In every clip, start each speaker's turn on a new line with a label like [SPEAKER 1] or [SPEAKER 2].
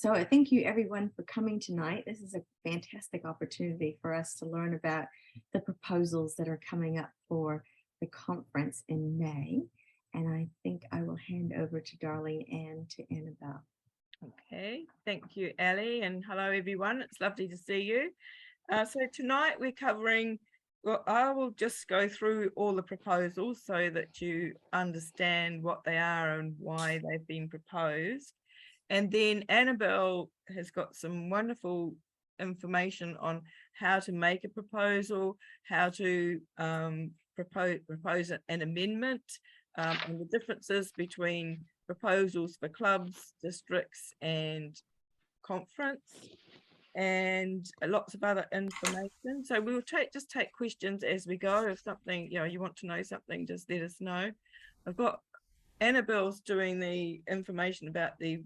[SPEAKER 1] So thank you everyone for coming tonight. This is a fantastic opportunity for us to learn about the proposals that are coming up for the conference in May. And I think I will hand over to Darlene and to Annabelle.
[SPEAKER 2] Okay, thank you, Ali, and hello everyone. It's lovely to see you. So tonight we're covering, well, I will just go through all the proposals so that you understand what they are and why they've been proposed. And then Annabelle has got some wonderful information on how to make a proposal, how to propose an amendment, and the differences between proposals for clubs, districts, and conference, and lots of other information. So we'll just take questions as we go. If something, you want to know something, just let us know. I've got Annabelle's doing the information about the,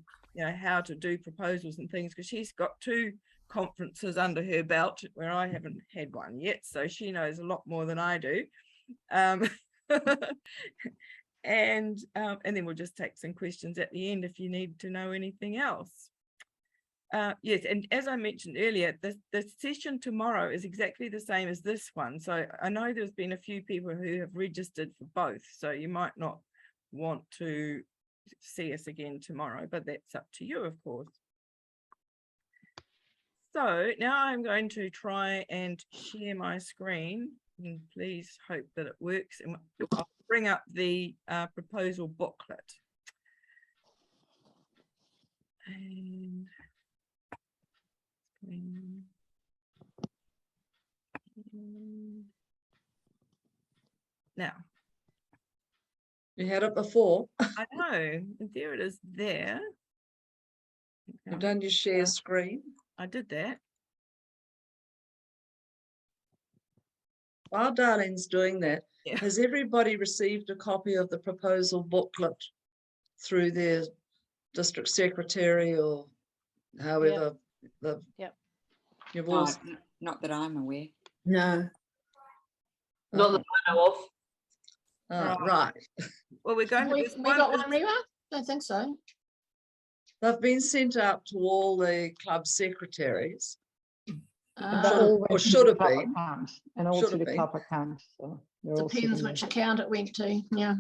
[SPEAKER 2] how to do proposals and things, because she's got 2 conferences under her belt where I haven't had one yet. So she knows a lot more than I do. And then we'll just take some questions at the end if you need to know anything else. Yes, and as I mentioned earlier, the session tomorrow is exactly the same as this one. So I know there's been a few people who have registered for both, so you might not want to see us again tomorrow, but that's up to you, of course. So now I'm going to try and share my screen, and please hope that it works, and I'll bring up the proposal booklet. And now
[SPEAKER 3] you had it before.
[SPEAKER 2] I know, there it is there.
[SPEAKER 3] You've done your share screen.
[SPEAKER 2] I did that.
[SPEAKER 3] While Darlene's doing that,
[SPEAKER 2] Yeah.
[SPEAKER 3] Has everybody received a copy of the proposal booklet through their district secretary or however?
[SPEAKER 4] Yep.
[SPEAKER 3] You've all...
[SPEAKER 5] Not that I'm aware.
[SPEAKER 1] No.
[SPEAKER 6] Not that I know of.
[SPEAKER 3] Right.
[SPEAKER 2] Well, we're going
[SPEAKER 4] we
[SPEAKER 2] to...
[SPEAKER 4] got one, Reba? I don't think so.
[SPEAKER 3] They've been sent out to all the club secretaries.
[SPEAKER 7] Or
[SPEAKER 3] should have been.
[SPEAKER 7] Accounts, and all to the club accounts. So
[SPEAKER 4] depends which account it went to, yeah.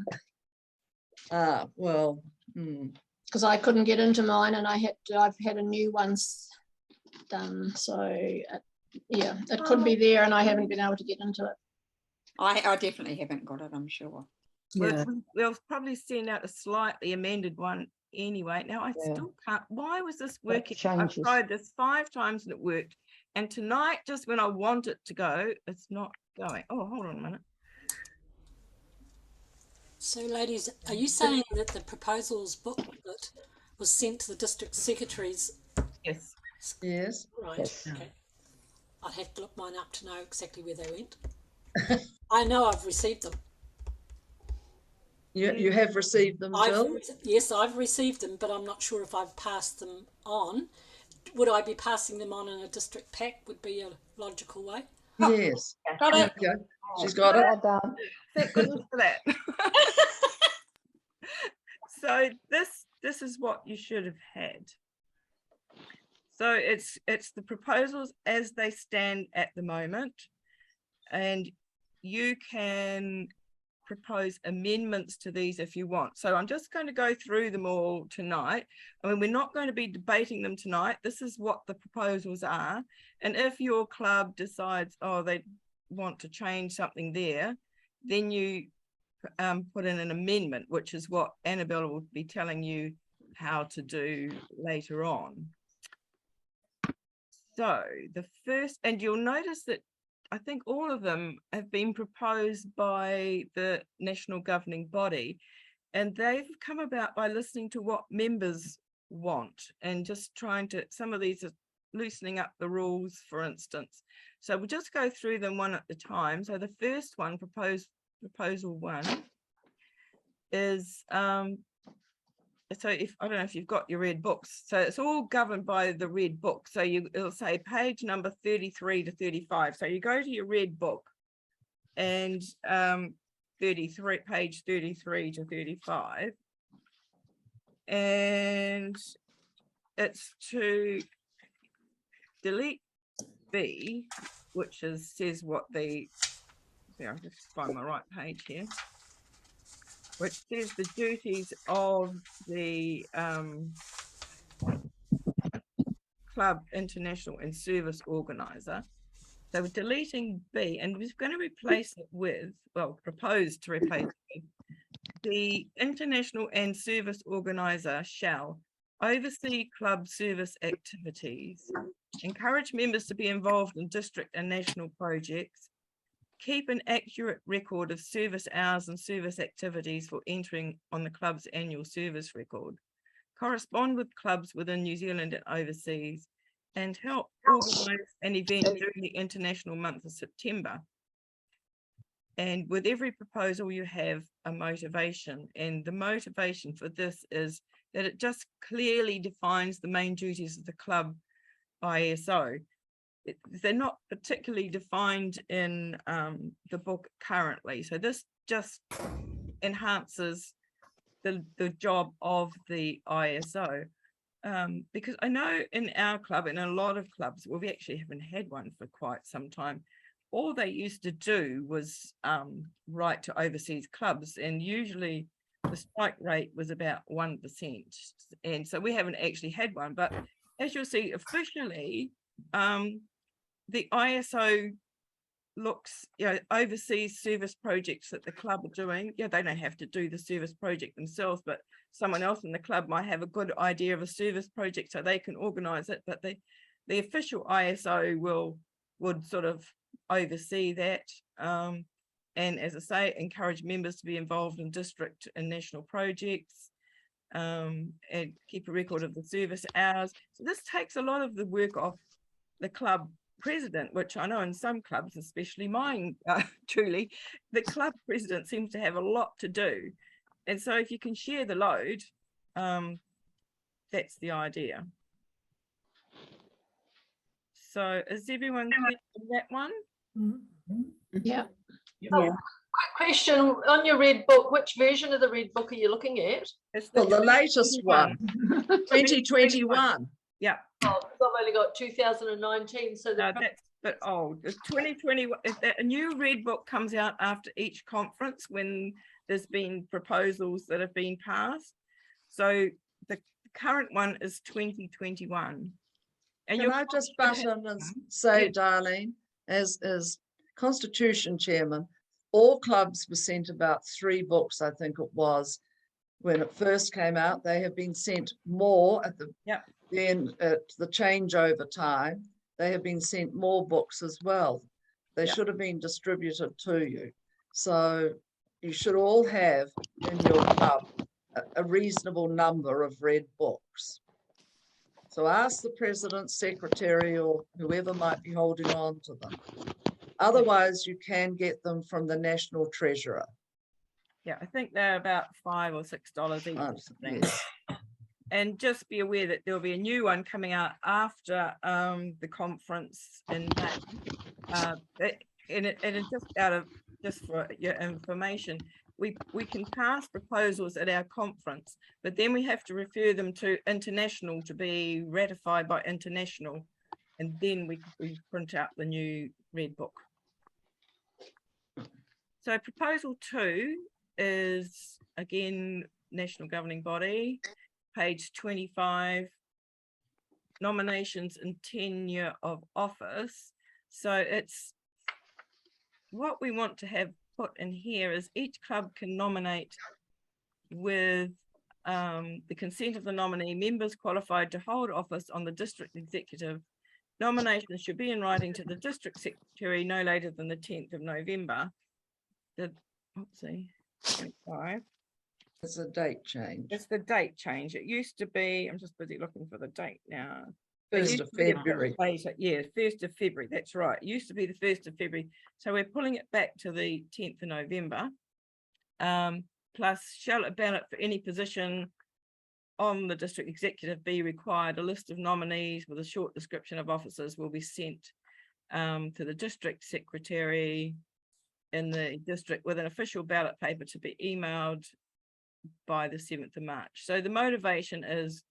[SPEAKER 3] Well,
[SPEAKER 4] because I couldn't get into mine, and I've had a new one done, so yeah, it could be there, and I haven't been able to get into it.
[SPEAKER 5] I definitely haven't got it, I'm sure.
[SPEAKER 2] Yeah. We'll probably send out a slightly amended one anyway. Now I still can't. Why was this working? I've tried this 5 times and it worked. And tonight, just when I want it to go, it's not going. Oh, hold on a minute.
[SPEAKER 8] So, ladies, are you saying that the proposals booklet was sent to the district secretaries?
[SPEAKER 2] Yes.
[SPEAKER 3] Yes.
[SPEAKER 8] Right.
[SPEAKER 7] Yes.
[SPEAKER 8] Okay. I'd have to look mine up to know exactly where they went. I know I've received them.
[SPEAKER 3] You have received them, Jill?
[SPEAKER 8] Yes, I've received them, but I'm not sure if I've passed them on. Would I be passing them on in a district pack? Would be a logical way.
[SPEAKER 3] Yes.
[SPEAKER 5] Got it.
[SPEAKER 3] Okay. She's got it.
[SPEAKER 7] Well done.
[SPEAKER 2] Thank goodness for that. So this is what you should have had. So it's the proposals as they stand at the moment, and you can propose amendments to these if you want. So I'm just going to go through them all tonight. I mean, we're not going to be debating them tonight. This is what the proposals are. And if your club decides, oh, they want to change something there, then you put in an amendment, which is what Annabelle will be telling you how to do later on. So the first, and you'll notice that I think all of them have been proposed by the national governing body, and they've come about by listening to what members want and just trying to, some of these are loosening up the rules, for instance. So we'll just go through them one at a time. So the first one, proposal 1, is so if I don't know if you've got your red books, so it's all governed by the red book. So it'll say page number 33 to 35. So you go to your red book and page 33 to 35, and it's to delete B, which says what the, I'll just find my right page here, which says the duties of the club international and service organizer. So we're deleting B, and we're going to replace it with, well, propose to replace it with, the international and service organizer shall oversee club service activities, encourage members to be involved in district and national projects, keep an accurate record of service hours and service activities for entering on the club's annual service record, correspond with clubs within New Zealand and overseas, and help organise an event during the international month of September. And with every proposal, you have a motivation. And the motivation for this is that it just clearly defines the main duties of the club ISO. They're not particularly defined in the book currently. So this just enhances the job of the ISO. Because I know in our club and a lot of clubs, well, we actually haven't had one for quite some time. All they used to do was write to overseas clubs, and usually the strike rate was about 1%. And so we haven't actually had one, but as you'll see officially, the ISO looks, overseas service projects that the club are doing. Yeah, they don't have to do the service project themselves, but someone else in the club might have a good idea of a service project so they can organize it. But the official ISO would sort of oversee that. And as I say, encourage members to be involved in district and national projects, and keep a record of the service hours. So this takes a lot of the work off the club president, which I know in some clubs, especially mine, truly, the club president seems to have a lot to do. And so if you can share the load, that's the idea. So is everyone clear on that one?
[SPEAKER 4] Yeah.
[SPEAKER 6] Quick question on your red book, which version of the red book are you looking at?
[SPEAKER 2] It's
[SPEAKER 3] Well, the latest one, 2021.
[SPEAKER 2] Yeah.
[SPEAKER 6] Oh, 'cause I've only got 2019, so
[SPEAKER 2] No, that's a bit old. It's 2021. A new red book comes out after each conference when there's been proposals that have been passed. So the current one is 2021. And
[SPEAKER 3] Can I just butt in and say,
[SPEAKER 2] Yeah.
[SPEAKER 3] Darlene, as Constitution Chairman, all clubs were sent about 3 books, I think it was, when it first came out. They have been sent more at the then at the changeover time. They have been sent more books as well. They should have been distributed to you. So you should all have in your club a reasonable number of red books. So ask the president, secretary, or whoever might be holding on to them. Otherwise, you can get them from the national treasurer.
[SPEAKER 2] Yeah, I think they're about $5 or $6 each.
[SPEAKER 3] Yes.
[SPEAKER 2] And just be aware that there'll be a new one coming out after the conference in May. And it's just for your information, we can pass proposals at our conference, but then we have to refer them to international to be ratified by international, and then we print out the new red book. So proposal 2 is again national governing body, page 25, nominations and tenure of office. So it's what we want to have put in here is each club can nominate with the consent of the nominee. Members qualified to hold office on the district executive. Nominations should be in writing to the district secretary no later than the 10th of November. Oopsie, 25.
[SPEAKER 3] It's a date change.
[SPEAKER 2] It's the date change. It used to be, I'm just busy looking for the date now.
[SPEAKER 3] 1st of February.
[SPEAKER 2] Later, yeah, 1st of February, that's right. It used to be the 1st of February. So we're pulling it back to the 10th of November. Plus, shall a ballot for any position on the district executive be required? A list of nominees with a short description of officers will be sent to the district secretary in the district with an official ballot paper to be emailed by the 7th of March. So the motivation is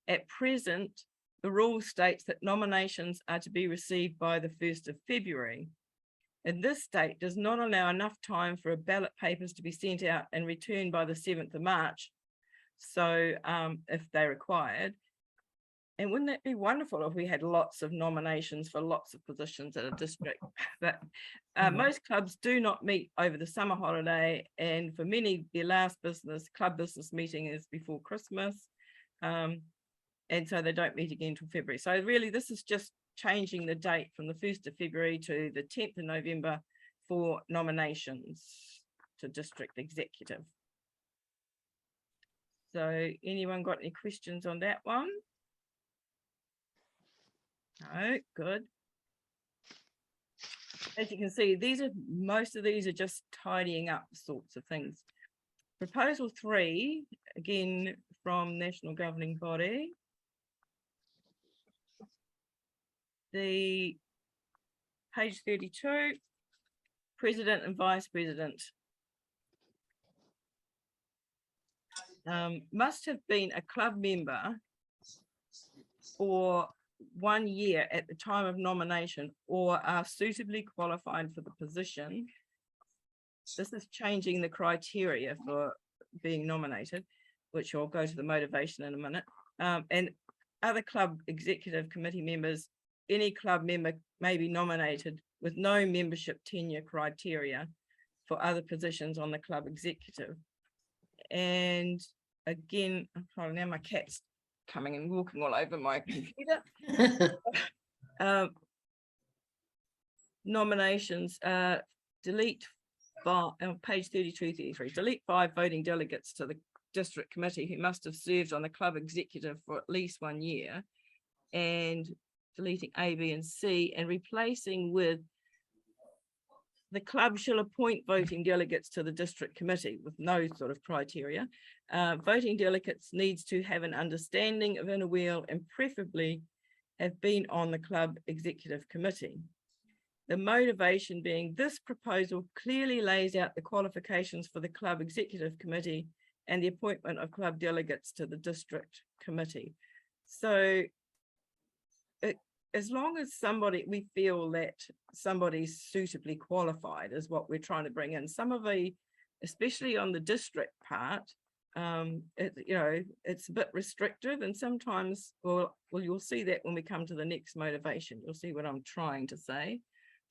[SPEAKER 2] At present, the rule states that nominations are to be received by the 1st of February. And this date does not allow enough time for ballot papers to be sent out and returned by the 7th of March. So if they're required. And wouldn't that be wonderful if we had lots of nominations for lots of positions at a district? But most clubs do not meet over the summer holiday, and for many, their last club business meeting is before Christmas. And so they don't meet again until February. So really, this is just changing the date from the 1st of February to the 10th of November for nominations to district executive. So anyone got any questions on that one? No, good. As you can see, most of these are just tidying up sorts of things. Proposal 3, again from National Governing Body. The page 32, President and Vice President. Must have been a club member for 1 year at the time of nomination or are suitably qualified for the position. This is changing the criteria for being nominated, which I'll go to the motivation in a minute. And other club executive committee members, any club member may be nominated with no membership tenure criteria for other positions on the club executive. And again, now my cat's coming and walking all over my computer. Nominations, delete page 32, 33, delete 5 voting delegates to the district committee who must have served on the club executive for at least 1 year, and deleting A, B, and C, and replacing with the club shall appoint voting delegates to the district committee with no sort of criteria. Voting delegates needs to have an understanding of inner wheel and preferably have been on the club executive committee. The motivation being this proposal clearly lays out the qualifications for the club executive committee and the appointment of club delegates to the district committee. So as long as we feel that somebody's suitably qualified is what we're trying to bring in. Some of the, especially on the district part, it's a bit restrictive, and sometimes, well, you'll see that when we come to the next motivation. You'll see what I'm trying to say.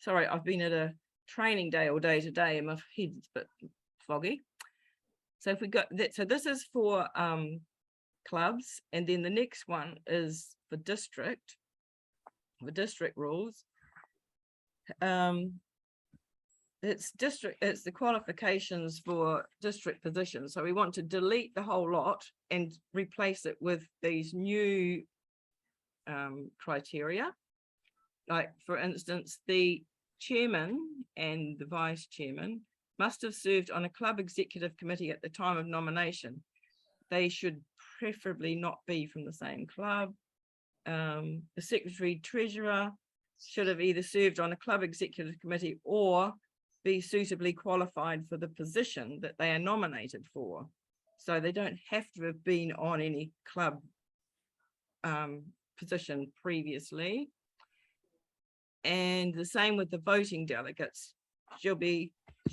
[SPEAKER 2] Sorry, I've been at a training day all day today and my head's a bit foggy. So if we got that, so this is for clubs, and then the next one is for district. The district rules. It's the qualifications for district positions. So we want to delete the whole lot and replace it with these new criteria. Like, for instance, the chairman and the vice chairman must have served on a club executive committee at the time of nomination. They should preferably not be from the same club. The secretary treasurer should have either served on a club executive committee or be suitably qualified for the position that they are nominated for. So they don't have to have been on any club position previously. And the same with the voting delegates. She'll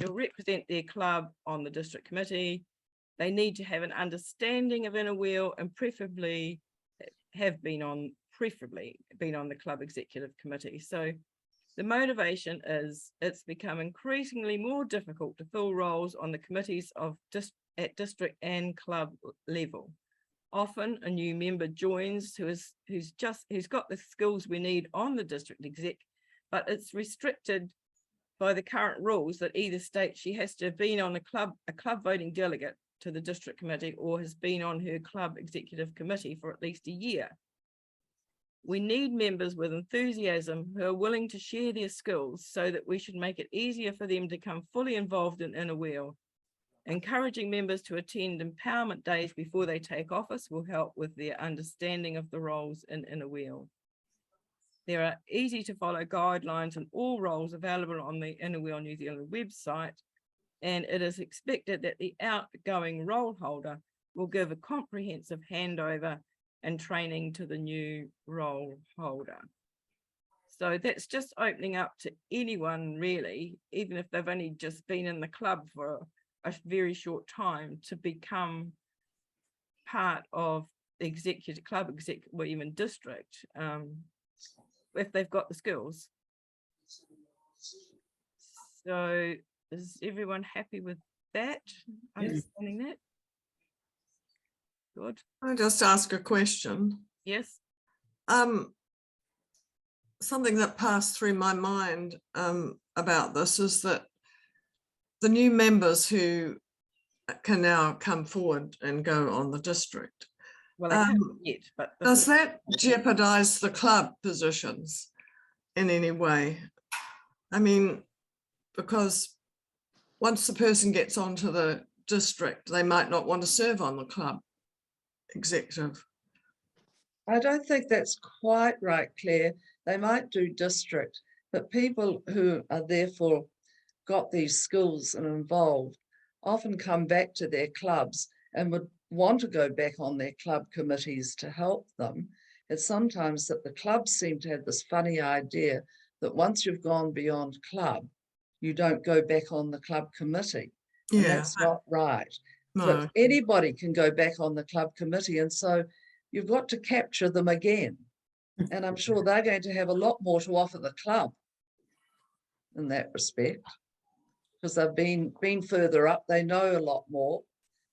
[SPEAKER 2] represent their club on the district committee. They need to have an understanding of inner wheel and preferably been on the club executive committee. So the motivation is it's become increasingly more difficult to fill roles on the committees at district and club level. Often a new member joins who's got the skills we need on the district exec, but it's restricted by the current rules that either state she has to have been on a club voting delegate to the district committee or has been on her club executive committee for at least a year. We need members with enthusiasm who are willing to share their skills, so that we should make it easier for them to become fully involved in inner wheel. Encouraging members to attend empowerment days before they take office will help with their understanding of the roles in inner wheel. There are easy to follow guidelines on all roles available on the Inner Wheel New Zealand website, and it is expected that the outgoing role holder will give a comprehensive handover and training to the new role holder. So that's just opening up to anyone really, even if they've only just been in the club for a very short time, to become part of the executive club, or even district, if they've got the skills. So is everyone happy with that? Understanding that? Good.
[SPEAKER 9] I just ask a question.
[SPEAKER 2] Yes.
[SPEAKER 9] Something that passed through my mind about this is that the new members who can now come forward and go on the district.
[SPEAKER 2] Well, they can't yet, but
[SPEAKER 9] does that jeopardize the club positions in any way? I mean, because once the person gets onto the district, they might not want to serve on the club executive.
[SPEAKER 3] I don't think that's quite right, Claire. They might do district, but people who are therefore got these skills and involved often come back to their clubs and would want to go back on their club committees to help them. It's sometimes that the clubs seem to have this funny idea that once you've gone beyond club, you don't go back on the club committee. And that's not right.
[SPEAKER 9] No.
[SPEAKER 3] But anybody can go back on the club committee. And so you've got to capture them again. And I'm sure they're going to have a lot more to offer the club in that respect, because they've been further up, they know a lot more.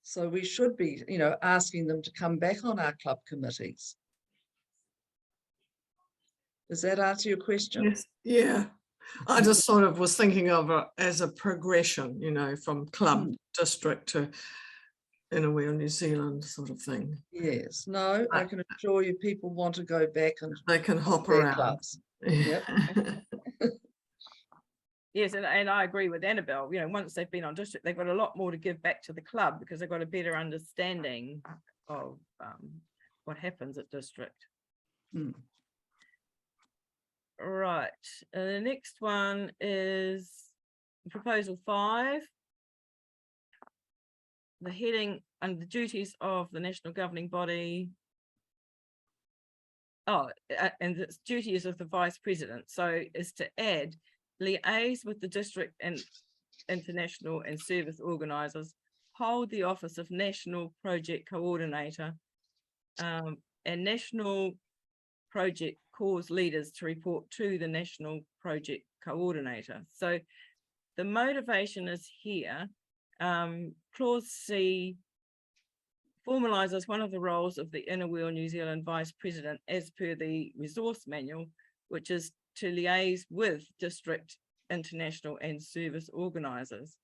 [SPEAKER 3] So we should be, asking them to come back on our club committees. Does that answer your question?
[SPEAKER 9] Yes. Yeah. I just sort of was thinking of it as a progression, from club district to Inawea, New Zealand sort of thing.
[SPEAKER 3] Yes. No, I can assure you people want to go back and
[SPEAKER 9] they can hop around.
[SPEAKER 3] Clubs. Yep.
[SPEAKER 2] Yes, and I agree with Annabelle. Once they've been on district, they've got a lot more to give back to the club because they've got a better understanding of what happens at district. Right. The next one is proposal 5. The heading under the duties of the national governing body. And its duties of the vice president. So is to add liaise with the district and international and service organisers, hold the office of national project coordinator, and national project cause leaders to report to the national project coordinator. So the motivation is here. Clause C formalises one of the roles of the Inawea New Zealand Vice President as per the resource manual, which is to liaise with district, international and service organisers.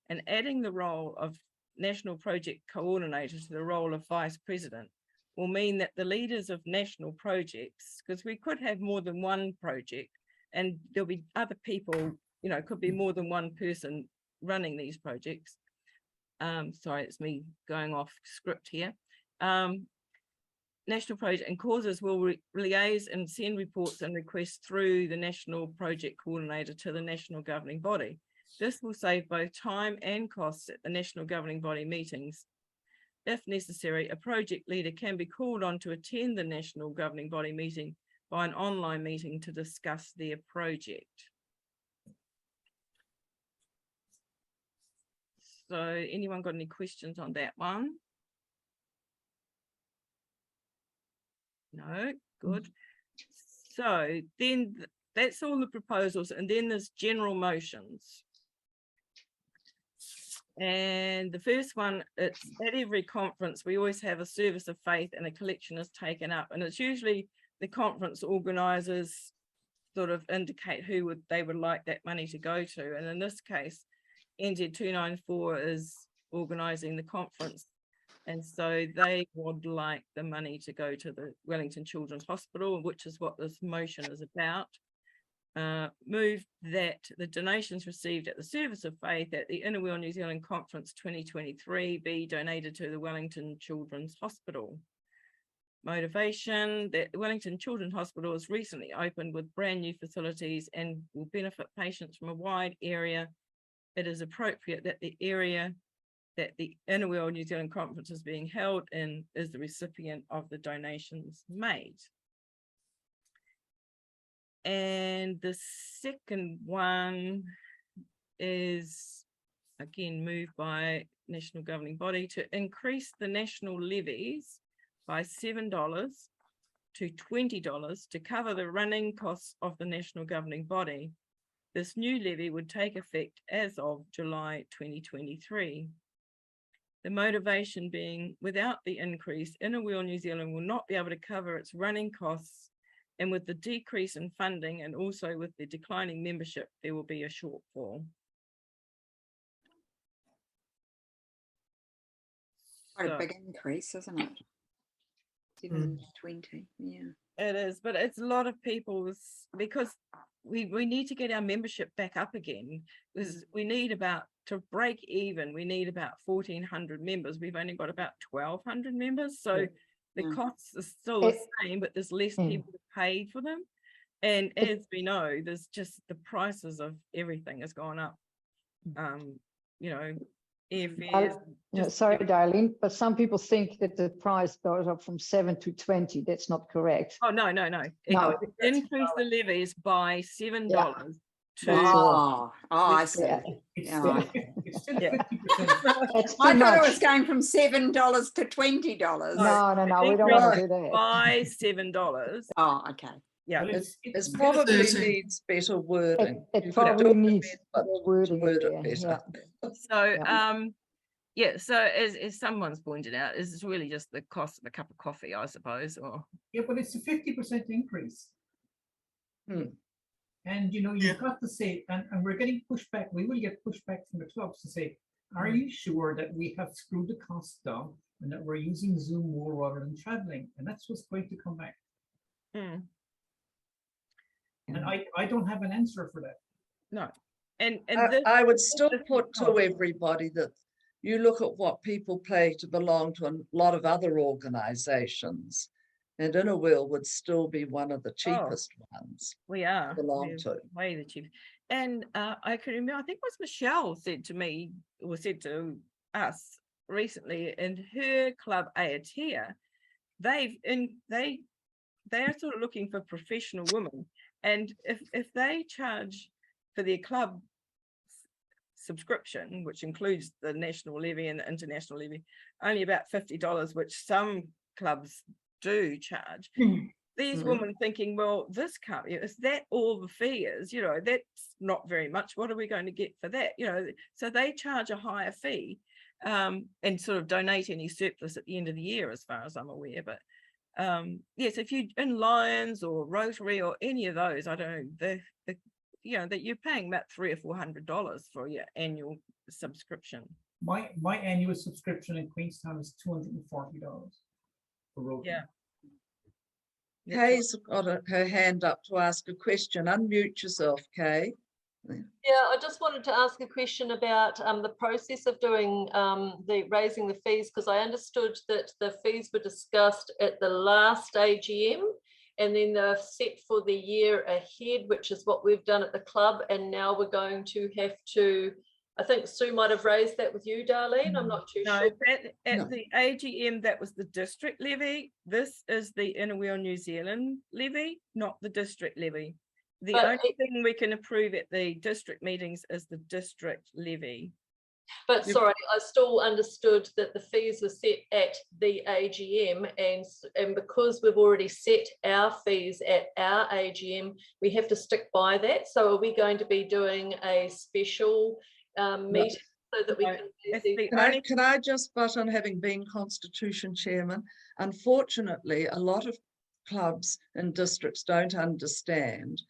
[SPEAKER 2] And adding the role of national project coordinator to the role of vice president will mean that the leaders of national projects, because we could have more than one project and there'll be other people, could be more than one person running these projects. Sorry, it's me going off script here. National project and causes will liaise and send reports and requests through the national project coordinator to the national governing body. This will save both time and costs at the national governing body meetings. If necessary, a project leader can be called on to attend the national governing body meeting by an online meeting to discuss their project. So anyone got any questions on that one? No, good. So then that's all the proposals, and then there's general motions. And the first one, it's at every conference, we always have a service of faith and a collection is taken up. And it's usually the conference organisers sort of indicate who they would like that money to go to. And in this case, NZ 294 is organising the conference. And so they would like the money to go to the Wellington Children's Hospital, which is what this motion is about. Move that the donations received at the Service of Faith at the Inawea New Zealand Conference 2023 be donated to the Wellington Children's Hospital. Motivation that the Wellington Children's Hospital has recently opened with brand new facilities and will benefit patients from a wide area. It is appropriate that the area that the Inner World New Zealand Conference is being held in is the recipient of the donations made. And the second one is, again, moved by national governing body to increase the national levies by $7 to $20 to cover the running costs of the national governing body. This new levy would take effect as of July 2023. The motivation being, without the increase, Inner Wheel New Zealand will not be able to cover its running costs, and with the decrease in funding and also with the declining membership, there will be a shortfall.
[SPEAKER 5] Quite a big increase, isn't it? 720, yeah.
[SPEAKER 2] It is, but it's a lot of people's, because we need to get our membership back up again, because we need about, to break even, we need about 1,400 members. We've only got about 1,200 members, so the costs are still the same, but there's less people paid for them. And as we know, there's just the prices of everything has gone up. You know, airfares.
[SPEAKER 7] Sorry, Darlene, but some people think that the price goes up from 7 to 20. That's not correct.
[SPEAKER 2] Oh, no. Increase the levies by $7 to.
[SPEAKER 5] I see.
[SPEAKER 2] Yeah.
[SPEAKER 5] I thought it was going from $7 to $20.
[SPEAKER 7] No, we don't want to do that.
[SPEAKER 2] By $7.
[SPEAKER 5] Oh, okay.
[SPEAKER 2] Yeah,
[SPEAKER 3] it probably needs better wording.
[SPEAKER 7] It probably needs better wording.
[SPEAKER 3] Better.
[SPEAKER 2] So, so as someone's pointed out, it's really just the cost of a cup of coffee, I suppose. Or
[SPEAKER 10] but it's a 50% increase. And you know, you've got to say, and we're getting pushback. We will get pushback from the clubs to say, are you sure that we have screwed the costs down and that we're using Zoom more rather than traveling? And that's what's going to come back. And I don't have an answer for that.
[SPEAKER 2] No. And
[SPEAKER 3] I would still put to everybody that you look at what people pay to belong to a lot of other organizations, and Inner Wheel would still be one of the cheapest ones.
[SPEAKER 2] We are.
[SPEAKER 3] Belong to.
[SPEAKER 2] Way the cheapest. And I can remember, I think it was Michelle said to me, or said to us recently, in her club Aotea, they are sort of looking for professional women. And if they charge for their club subscription, which includes the national levy and the international levy, only about $50, which some clubs do charge, these women thinking, well, this can't be, is that all the fee is? You know, that's not very much. What are we going to get for that? You know, so they charge a higher fee and sort of donate any surplus at the end of the year, as far as I'm aware. But yes, if you in Lions or Rotary or any of those, I don't know, you know, that you're paying about $300 or $400 for your annual subscription.
[SPEAKER 10] My annual subscription in Queenstown is $240 for Rotary.
[SPEAKER 3] Kay's got her hand up to ask a question. Unmute yourself, Kay.
[SPEAKER 6] Yeah, I just wanted to ask a question about the process of doing raising the fees, because I understood that the fees were discussed at the last AGM and then they're set for the year ahead, which is what we've done at the club. And now we're going to have to, I think Sue might have raised that with you, Darlene. I'm not too sure.
[SPEAKER 2] At the AGM, that was the district levy. This is the Inner Wheel New Zealand levy, not the district levy. The only thing we can approve at the district meetings is the district levy.
[SPEAKER 6] But sorry, I still understood that the fees were set at the AGM, and because we've already set our fees at our AGM, we have to stick by that. So are we going to be doing a special meeting so that we can...
[SPEAKER 3] Can I just butt on, having been Constitution Chairman? Unfortunately, a lot of clubs and districts don't understand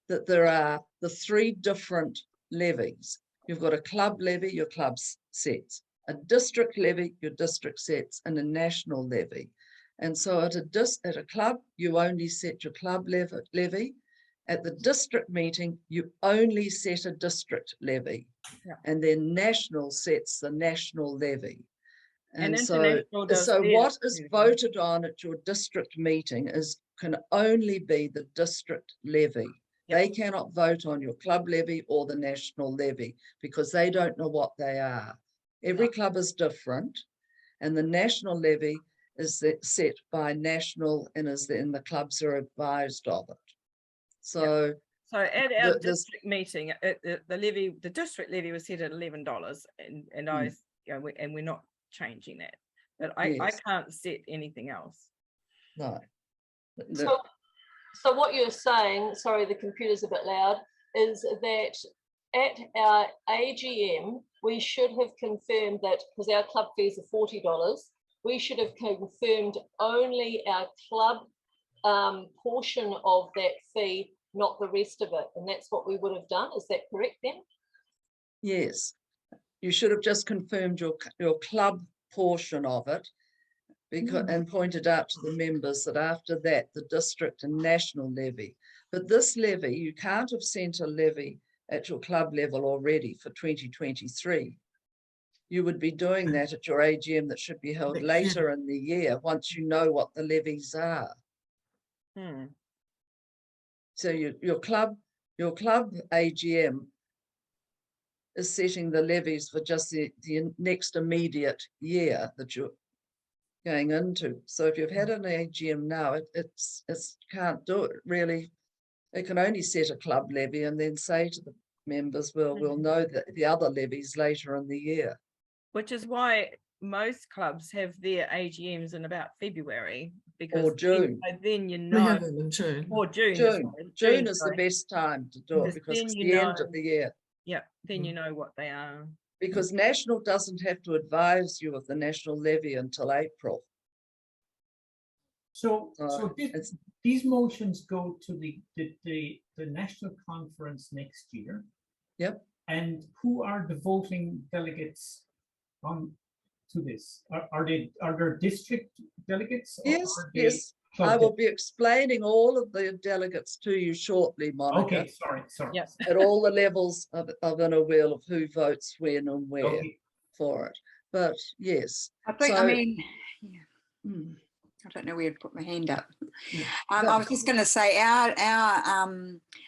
[SPEAKER 3] that there are the three different levies. You've got a club levy, your club sets, a district levy, your district sets, and a national levy. And so at a club, you only set your club levy. At the district meeting, you only set a district levy, and then national sets the national levy. And so what is voted on at your district meeting can only be the district levy. They cannot vote on your club levy or the national levy because they don't know what they are. Every club is different, and the national levy is set by national and then the clubs are advised of it. So,
[SPEAKER 2] so at our district meeting, the district levy was set at $11, and I, you know, and we're not changing that. But I can't set anything else.
[SPEAKER 3] No.
[SPEAKER 6] So what you're saying, sorry, the computer's a bit loud, is that at our AGM, we should have confirmed that, because our club fees are $40, we should have confirmed only our club portion of that fee, not the rest of it. And that's what we would have done. Is that correct then?
[SPEAKER 3] Yes. You should have just confirmed your club portion of it, because and pointed out to the members that after that, the district and national levy. But this levy, you can't have sent a levy at your club level already for 2023. You would be doing that at your AGM that should be held later in the year, once you know what the levies are. So your club AGM is setting the levies for just the next immediate year that you're going into. So if you've had an AGM now, it's can't do it really. It can only set a club levy and then say to the members, well, we'll know that the other levies later in the year.
[SPEAKER 2] Which is why most clubs have their AGMs in about February, because
[SPEAKER 3] or June.
[SPEAKER 2] Then you know,
[SPEAKER 9] we have them in June.
[SPEAKER 2] Or June.
[SPEAKER 3] June is the best time to do it, because it's the end of the year.
[SPEAKER 2] Yeah, then you know what they are.
[SPEAKER 3] Because national doesn't have to advise you of the national levy until April.
[SPEAKER 10] So these motions go to the national conference next year.
[SPEAKER 3] Yep.
[SPEAKER 10] And who are the voting delegates on to this? Are there district delegates?
[SPEAKER 3] Yes. I will be explaining all of the delegates to you shortly, Monica.
[SPEAKER 10] Okay, sorry.
[SPEAKER 2] Yes.
[SPEAKER 3] At all the levels of an wheel of who votes when and where for it. But yes.
[SPEAKER 5] I think, I mean, I don't know where to put my hand up. I was just going to say our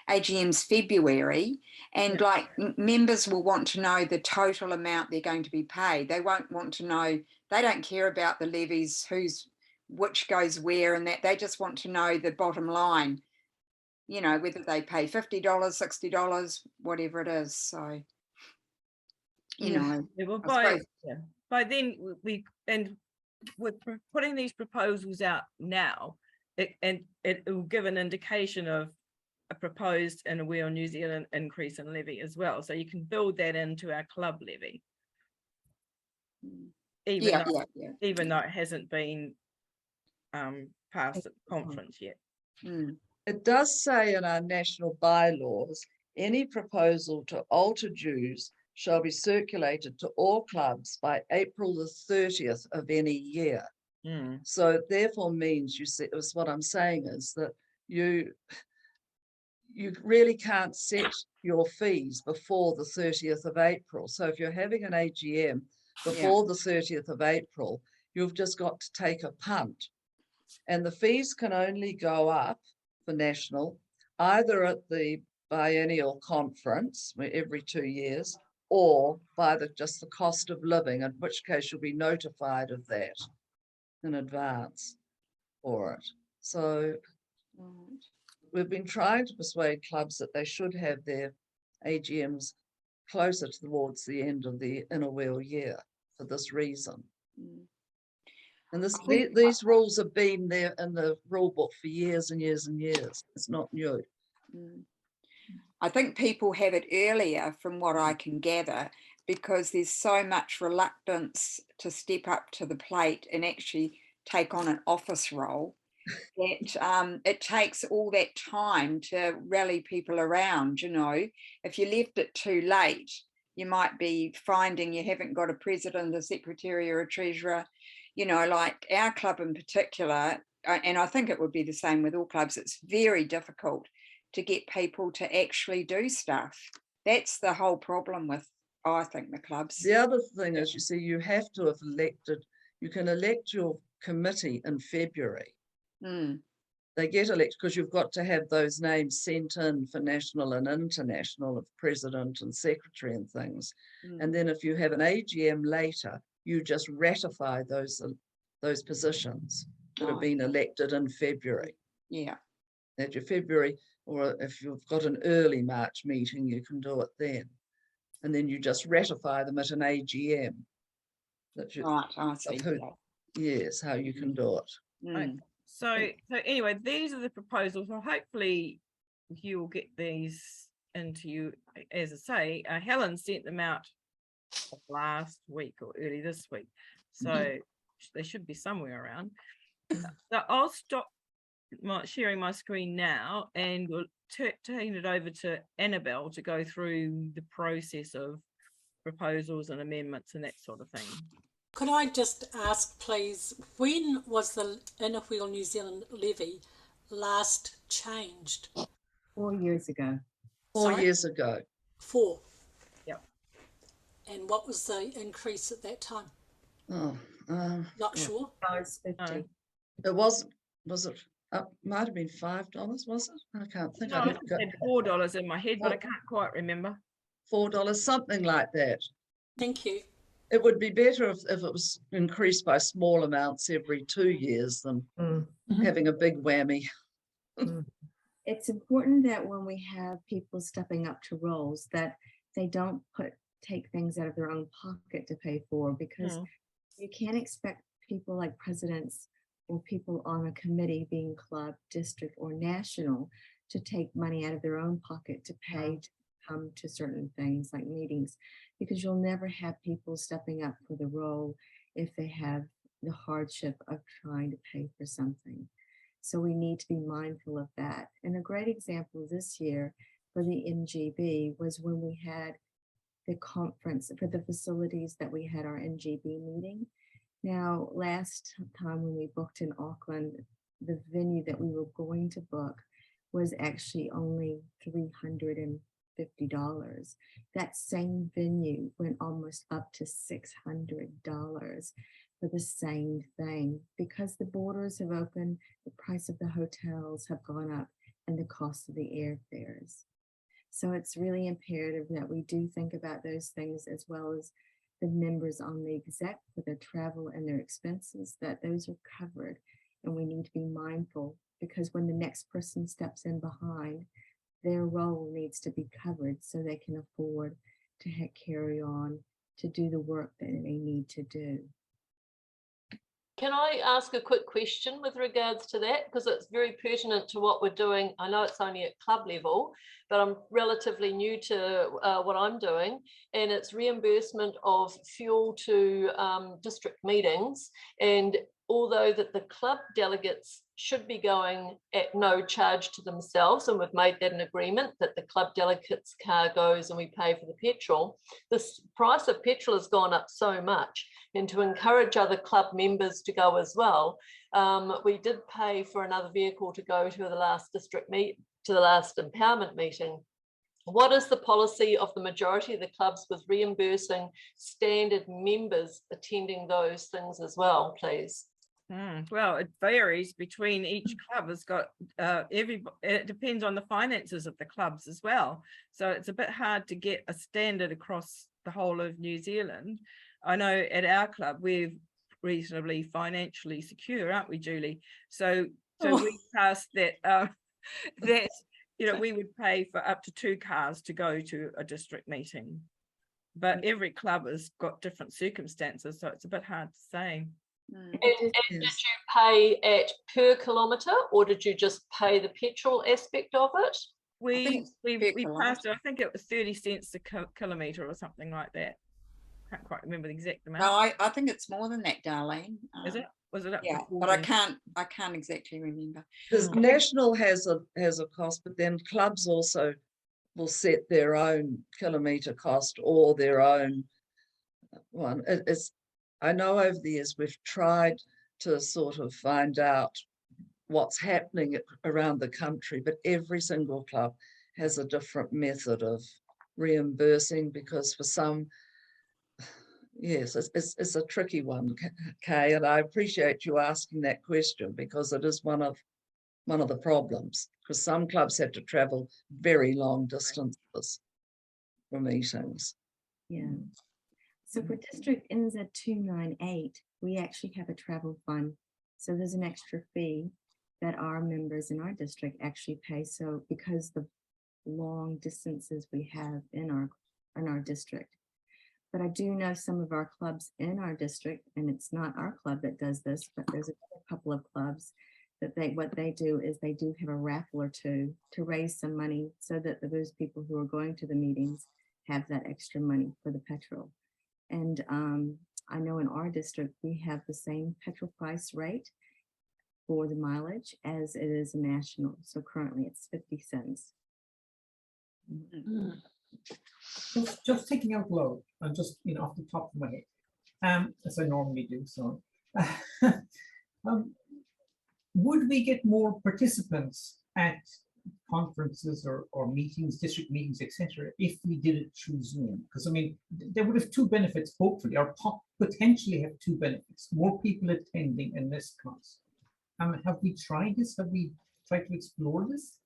[SPEAKER 5] AGM's February, and like members will want to know the total amount they're going to be paid. They won't want to know, they don't care about the levies, which goes where and that. They just want to know the bottom line, you know, whether they pay $50, $60, whatever it is. So, you know,
[SPEAKER 2] by then with putting these proposals out now, it will give an indication of a proposed and a Wheel New Zealand increase in levy as well. So you can build that into our club levy, even though it hasn't been passed at the conference yet.
[SPEAKER 3] It does say in our national bylaws, any proposal to alter dues shall be circulated to all clubs by April the 30th of any year. So it therefore means, you see, what I'm saying is that you really can't set your fees before the 30th of April. So if you're having an AGM before the 30th of April, you've just got to take a punt. And the fees can only go up for national either at the biennial conference every 2 years, or by just the cost of living, in which case you'll be notified of that in advance for it. So we've been trying to persuade clubs that they should have their AGMs closer towards the end of the inner wheel year for this reason. And these rules have been there in the rule book for years and years and years. It's not new.
[SPEAKER 5] I think people have it earlier, from what I can gather, because there's so much reluctance to step up to the plate and actually take on an office role that it takes all that time to rally people around. You know, if you left it too late, you might be finding you haven't got a president, a secretary, or a treasurer. You know, like our club in particular, and I think it would be the same with all clubs, it's very difficult to get people to actually do stuff. That's the whole problem with, I think, the clubs.
[SPEAKER 3] The other thing is, you see, you have to have elected, you can elect your committee in February. they get elected because you've got to have those names sent in for national and international of president and secretary and things. And then if you have an AGM later, you just ratify those positions that have been elected in February.
[SPEAKER 5] Yeah.
[SPEAKER 3] At your February, or if you've got an early March meeting, you can do it then. And then you just ratify them at an AGM.
[SPEAKER 5] Right, I see.
[SPEAKER 3] Yes, how you can do it.
[SPEAKER 5] Mm.
[SPEAKER 2] So anyway, these are the proposals. Well, hopefully you will get these into you. As I say, Helen sent them out last week or early this week. So they should be somewhere around. So I'll stop sharing my screen now and we'll turn it over to Annabelle to go through the process of proposals and amendments and that sort of thing.
[SPEAKER 8] Could I just ask, please, when was the Inner Wheel New Zealand levy last changed?
[SPEAKER 1] 4 years ago.
[SPEAKER 3] 4
[SPEAKER 8] Sorry?
[SPEAKER 3] years ago.
[SPEAKER 8] 4.
[SPEAKER 2] Yep.
[SPEAKER 8] And what was the increase at that time?
[SPEAKER 3] Oh,
[SPEAKER 8] Not sure.
[SPEAKER 1] $50.
[SPEAKER 3] it was it? Might have been $5, was it? I can't think.
[SPEAKER 2] No, I had $4 in my head, but I can't quite remember.
[SPEAKER 3] $4, something like that.
[SPEAKER 8] Thank you.
[SPEAKER 3] It would be better if it was increased by small amounts every 2 years than having a big whammy.
[SPEAKER 1] It's important that when we have people stepping up to roles that they don't take things out of their own pocket to pay for, because you can't expect people like presidents or people on a committee, being club, district, or national, to take money out of their own pocket to pay to come to certain things like meetings, because you'll never have people stepping up for the role if they have the hardship of trying to pay for something. So we need to be mindful of that. And a great example this year for the NGB was when we had the conference for the facilities that we had our NGB meeting. Now, last time when we booked in Auckland, the venue that we were going to book was actually only $350. That same venue went almost up to $600 for the same thing. Because the borders have opened, the price of the hotels have gone up and the cost of the airfares. So it's really imperative that we do think about those things, as well as the members on the exec for their travel and their expenses, that those are covered. And we need to be mindful, because when the next person steps in behind, their role needs to be covered so they can afford to carry on to do the work that they need to do.
[SPEAKER 6] Can I ask a quick question with regards to that? Because it's very pertinent to what we're doing. I know it's only at club level, but I'm relatively new to what I'm doing, and it's reimbursement of fuel to district meetings. And although that the club delegates should be going at no charge to themselves, and we've made that an agreement that the club delegates car goes and we pay for the petrol, the price of petrol has gone up so much. And to encourage other club members to go as well, we did pay for another vehicle to go to the last empowerment meeting. What is the policy of the majority of the clubs with reimbursing standard members attending those things as well, please?
[SPEAKER 2] Well, it varies between each club. Has got it depends on the finances of the clubs as well. So it's a bit hard to get a standard across the whole of New Zealand. I know at our club we're reasonably financially secure, aren't we, Julie? So we passed that that we would pay for up to 2 cars to go to a district meeting. But every club has got different circumstances, so it's a bit hard to say.
[SPEAKER 6] And did you pay at per kilometre, or did you just pay the petrol aspect of it?
[SPEAKER 2] We passed it. I think it was 30 cents a kilometre or something like that. Can't quite remember the exact amount.
[SPEAKER 5] No, I think it's more than that, Darlene.
[SPEAKER 2] Is it? Was it up?
[SPEAKER 5] Yeah, but I can't exactly remember.
[SPEAKER 3] Because national has a cost, but then clubs also will set their own kilometre cost or their own one. I know over the years we've tried to sort of find out what's happening around the country, but every single club has a different method of reimbursing, because for some, yes, it's a tricky one, Kay, and I appreciate you asking that question, because it is one of one of the problems, because some clubs have to travel very long distances for meetings.
[SPEAKER 1] Yeah. So for District NZ 298, we actually have a travel fund. So there's an extra fee that our members in our district actually pay. So because the long distances we have in our district. But I do know some of our clubs in our district, and it's not our club that does this, but there's a couple of clubs that what they do is they do have a raffle or two to raise some money so that those people who are going to the meetings have that extra money for the petrol. And I know in our district, we have the same petrol price rate for the mileage as it is national. So currently it's 50 cents.
[SPEAKER 10] Just thinking out loud, I'm just, off the top of my head, as I normally do. So, would we get more participants at conferences or meetings, district meetings, etc., if we did it through Zoom? Because I mean, there would have two benefits, hopefully, or potentially have two benefits: more people attending and less cost. Have we tried this? Have we tried to explore this?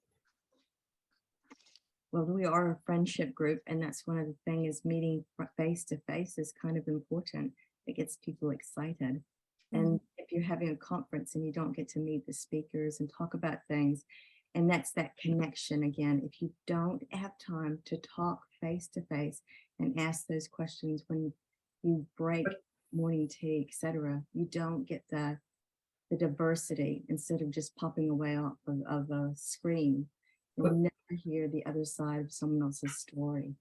[SPEAKER 1] Well, we are a friendship group, and that's one of the things is meeting face to face is kind of important. It gets people excited. And if you're having a conference and you don't get to meet the speakers and talk about things, and that's that connection again, if you don't have time to talk face to face and ask those questions when you break morning tea, etc., you don't get the diversity instead of just popping away off of a screen. You'll never hear the other side of someone else's story.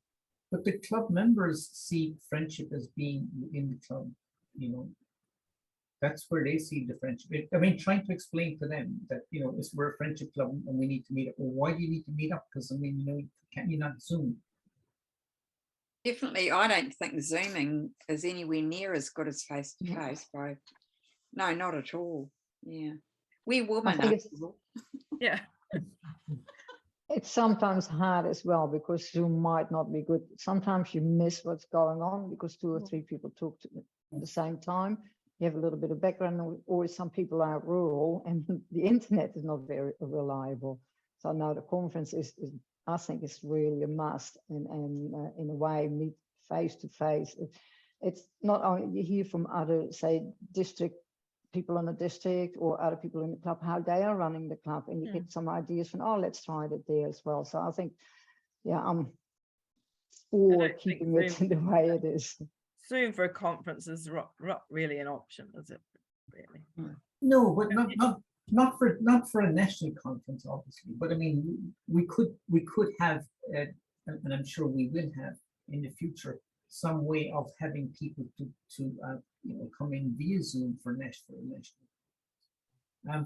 [SPEAKER 10] But the club members see friendship as being within the club, That's where they see the friendship. I mean, trying to explain to them that, we're a friendship club and we need to meet up. Well, why do you need to meet up? Because, I mean, can't you not Zoom?
[SPEAKER 5] Definitely, I don't think Zooming is anywhere near as good as face-to-face, bro. No, not at all. Yeah. We women are.
[SPEAKER 2] Yeah.
[SPEAKER 7] It's sometimes hard as well because Zoom might not be good. Sometimes you miss what's going on because 2 or 3 people talk at the same time. You have a little bit of background, or some people are rural and the internet is not very reliable. So now the conference is I think it's really a must, and in a way meet face to face. It's not only you hear from other, say, district people in the district or other people in the club, how they are running the club, and you get some ideas from, oh, let's try it there as well. So I think, yeah, I'm for keeping it the way it is.
[SPEAKER 2] Zoom for a conference is not really an option, is it? Really?
[SPEAKER 10] No, but not for a national conference, obviously. But I mean, we could have, and I'm sure we will have in the future, some way of having people to come in via Zoom for national.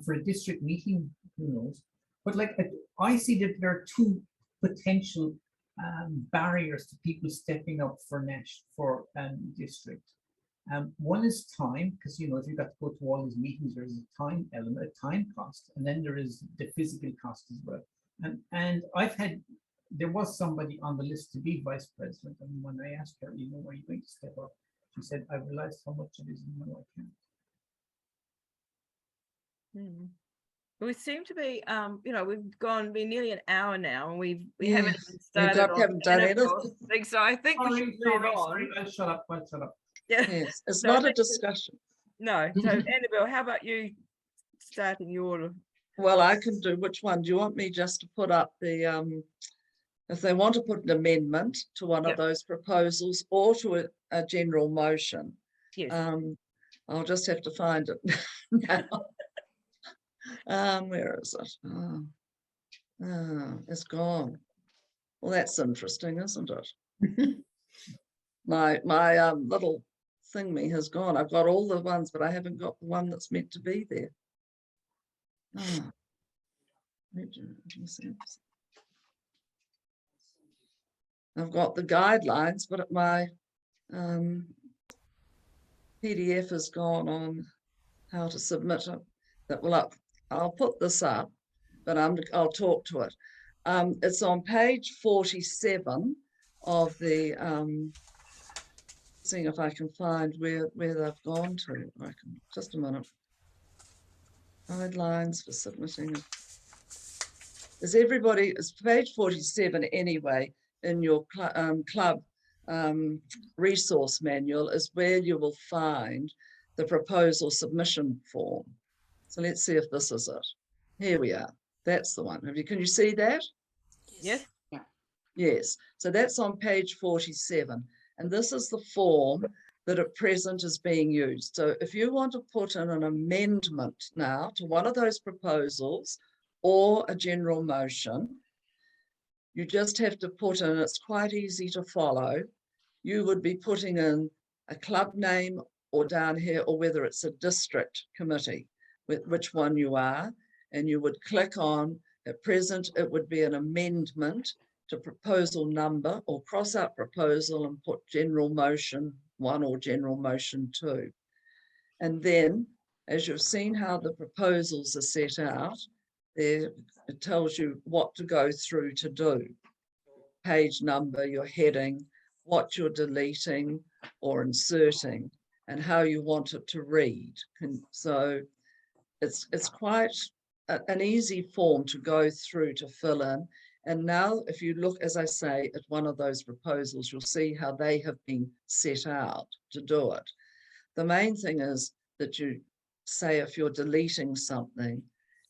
[SPEAKER 10] For a district meeting, who knows? But like I see that there are 2 potential barriers to people stepping up for district. One is time, because if you've got to go to all these meetings, there's a time element, a time cost, and then there is the physical cost as well. And there was somebody on the list to be vice president, and when I asked her, are you going to step up? She said, I realized how much it is, and no, I can't.
[SPEAKER 2] We seem to be, we've been nearly an hour now, and we haven't even started.
[SPEAKER 3] Haven't done anything.
[SPEAKER 2] So I think we should move on.
[SPEAKER 10] Sorry, I'll shut up.
[SPEAKER 2] Yeah.
[SPEAKER 3] Yes, it's not a discussion.
[SPEAKER 2] No. So Annabelle, how about you starting your?
[SPEAKER 3] Well, I can do which one. Do you want me just to put up the if they want to put an amendment to one of those proposals or to a general motion?
[SPEAKER 2] Yes.
[SPEAKER 3] I'll just have to find it now. Where is it? It's gone. Well, that's interesting, isn't it? my little thingy has gone. I've got all the ones, but I haven't got the one that's meant to be there. I've got the guidelines, but my PDF has gone on how to submit it. I'll put this up, but I'll talk to it. It's on page 47 of the seeing if I can find where they've gone to. Just a minute. Guidelines for submitting is everybody, it's page 47 anyway, in your club resource manual is where you will find the proposal submission form. So let's see if this is it. Here we are. That's the one. Can you see that?
[SPEAKER 2] Yes.
[SPEAKER 3] Yes. So that's on page 47. And this is the form that at present is being used. So if you want to put in an amendment now to one of those proposals or a general motion, you just have to put in, it's quite easy to follow. You would be putting in a club name or down here, or whether it's a district committee, with which one you are, and you would click on, at present, it would be an amendment to proposal number, or cross out proposal and put general motion 1 or general motion 2. And then, as you've seen how the proposals are set out, there it tells you what to go through to do. Page number, your heading, what you're deleting or inserting, and how you want it to read. So it's quite an easy form to go through to fill in. And now if you look, as I say, at one of those proposals, you'll see how they have been set out to do it. The main thing is that you say if you're deleting something,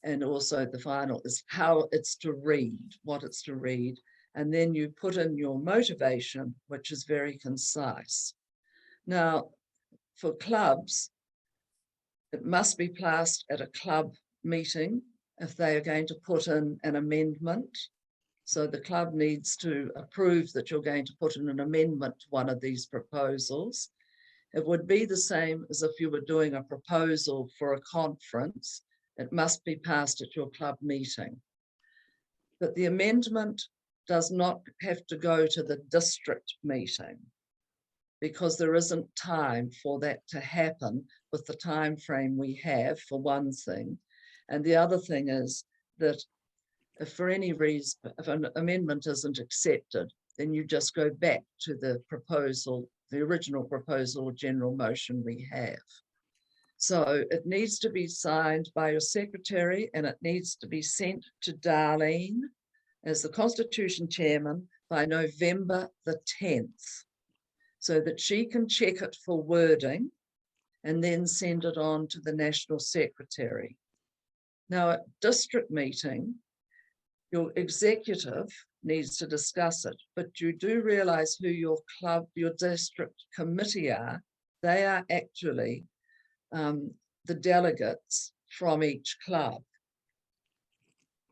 [SPEAKER 3] and also the final is how it's to read, what it's to read. And then you put in your motivation, which is very concise. Now, for clubs, it must be passed at a club meeting if they are going to put in an amendment. So the club needs to approve that you're going to put in an amendment to one of these proposals. It would be the same as if you were doing a proposal for a conference. It must be passed at your club meeting. But the amendment does not have to go to the district meeting, because there isn't time for that to happen with the time frame we have, for one thing. And the other thing is that if for any reason, if an amendment isn't accepted, then you just go back to the proposal, the original proposal or general motion we have. So it needs to be signed by your secretary, and it needs to be sent to Darlene as the Constitution Chairman by November the 10th, so that she can check it for wording and then send it on to the National Secretary. Now at district meeting, your executive needs to discuss it, but you do realize who your club, your district committee are. They are actually the delegates from each club.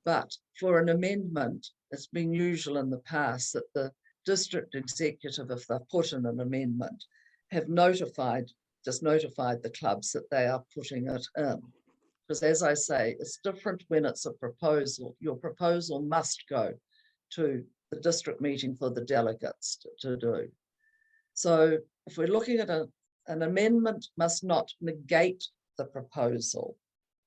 [SPEAKER 3] But for an amendment, it's been usual in the past that the district executive, if they've put in an amendment, have just notified the clubs that they are putting it in. Because as I say, it's different when it's a proposal. Your proposal must go to the district meeting for the delegates to do. So if we're looking at an amendment must not negate the proposal.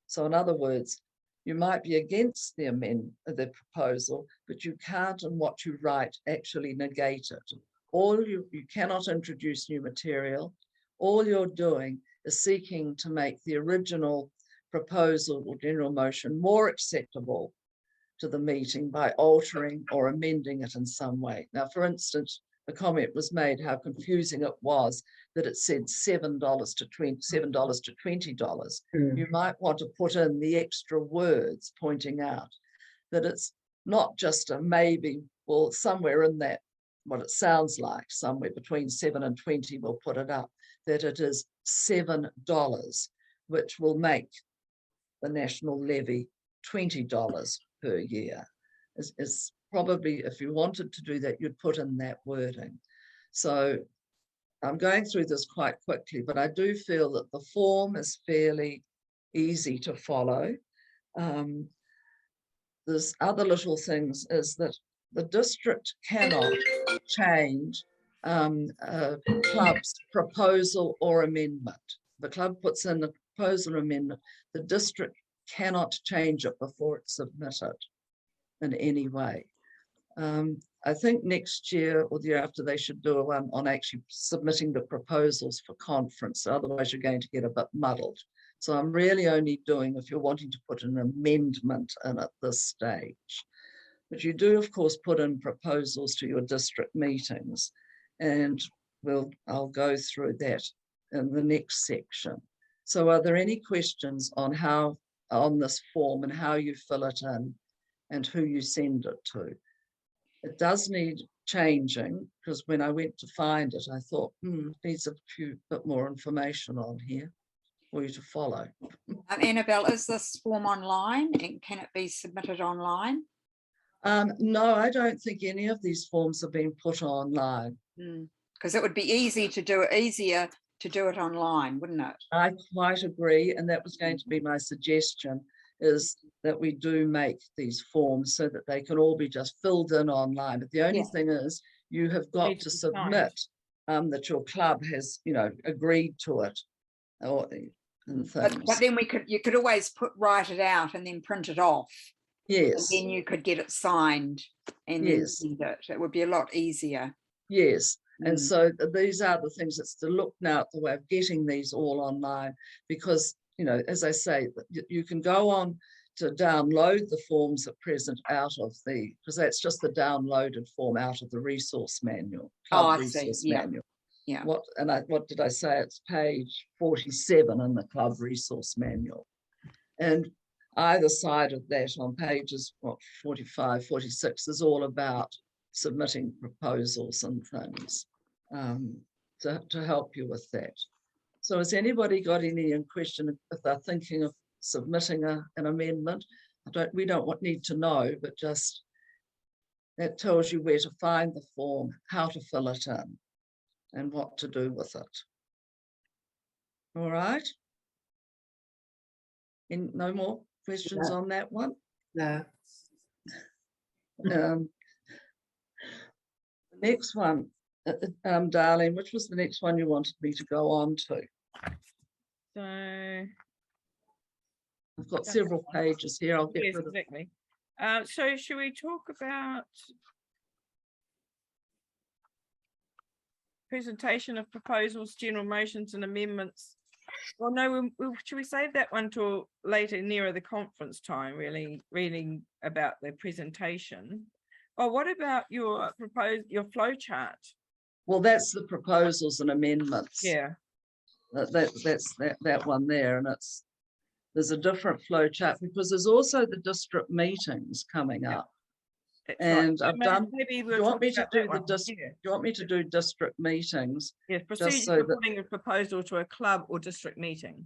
[SPEAKER 3] So in other words, you might be against the proposal, but you can't in what you write actually negate it. You cannot introduce new material. All you're doing is seeking to make the original proposal or general motion more acceptable to the meeting by altering or amending it in some way. Now, for instance, a comment was made how confusing it was that it said $7 to $20. You might want to put in the extra words pointing out that it's not just a maybe, well, somewhere in that, what it sounds like, somewhere between 7 and 20, we'll put it up, that it is $7, which will make the national levy $20 per year. Is probably, if you wanted to do that, you'd put in that wording. So I'm going through this quite quickly, but I do feel that the form is fairly easy to follow. There's other little things is that the district cannot change a club's proposal or amendment. The club puts in a proposal or amendment, the district cannot change it before it's submitted in any way. I think next year or the year after they should do one on actually submitting the proposals for conference. Otherwise you're going to get a bit muddled. So I'm really only doing if you're wanting to put an amendment in at this stage. But you do, of course, put in proposals to your district meetings, and I'll go through that in the next section. So are there any questions on this form and how you fill it in and who you send it to? It does need changing, because when I went to find it, I thought, it needs a bit more information on here for you to follow.
[SPEAKER 5] Annabelle, is this form online and can it be submitted online?
[SPEAKER 3] No, I don't think any of these forms have been put online.
[SPEAKER 5] Because it would be easier to do it online, wouldn't it?
[SPEAKER 3] I quite agree, and that was going to be my suggestion, is that we do make these forms so that they can all be just filled in online. But the only thing is, you have got to submit that your club has, agreed to it, or and things.
[SPEAKER 5] But then you could always write it out and then print it off.
[SPEAKER 3] Yes.
[SPEAKER 5] And then you could get it signed and then send it. It would be a lot easier.
[SPEAKER 3] Yes. And so these are the things that's to look now at the way of getting these all online, because, as I say, you can go on to download the forms at present because that's just the downloaded form out of the resource manual. Resource manual.
[SPEAKER 5] Yeah.
[SPEAKER 3] What did I say? It's page 47 in the club resource manual. And either side of that on pages 45, 46 is all about submitting proposals and things to help you with that. So has anybody got any question if they're thinking of submitting an amendment? We don't need to know, but just that tells you where to find the form, how to fill it in, and what to do with it. All right. No more questions on that one?
[SPEAKER 11] No.
[SPEAKER 3] The next one, Darlene, which was the next one you wanted me to go on to?
[SPEAKER 2] So
[SPEAKER 3] I've got several pages here. I'll get rid of
[SPEAKER 2] exactly. So should we talk about presentation of proposals, general motions and amendments? Well, no, should we save that one till later, nearer the conference time, really reading about the presentation? Oh, what about your flow chart?
[SPEAKER 3] Well, that's the proposals and amendments.
[SPEAKER 2] Yeah.
[SPEAKER 3] That's that one there, and there's a different flow chart because there's also the district meetings coming up.
[SPEAKER 2] That's
[SPEAKER 3] and
[SPEAKER 2] right.
[SPEAKER 3] I've done.
[SPEAKER 2] Maybe
[SPEAKER 3] Do you want me to do do you want me to do district meetings?
[SPEAKER 2] Yes, procedure for putting a proposal to a club or district meeting.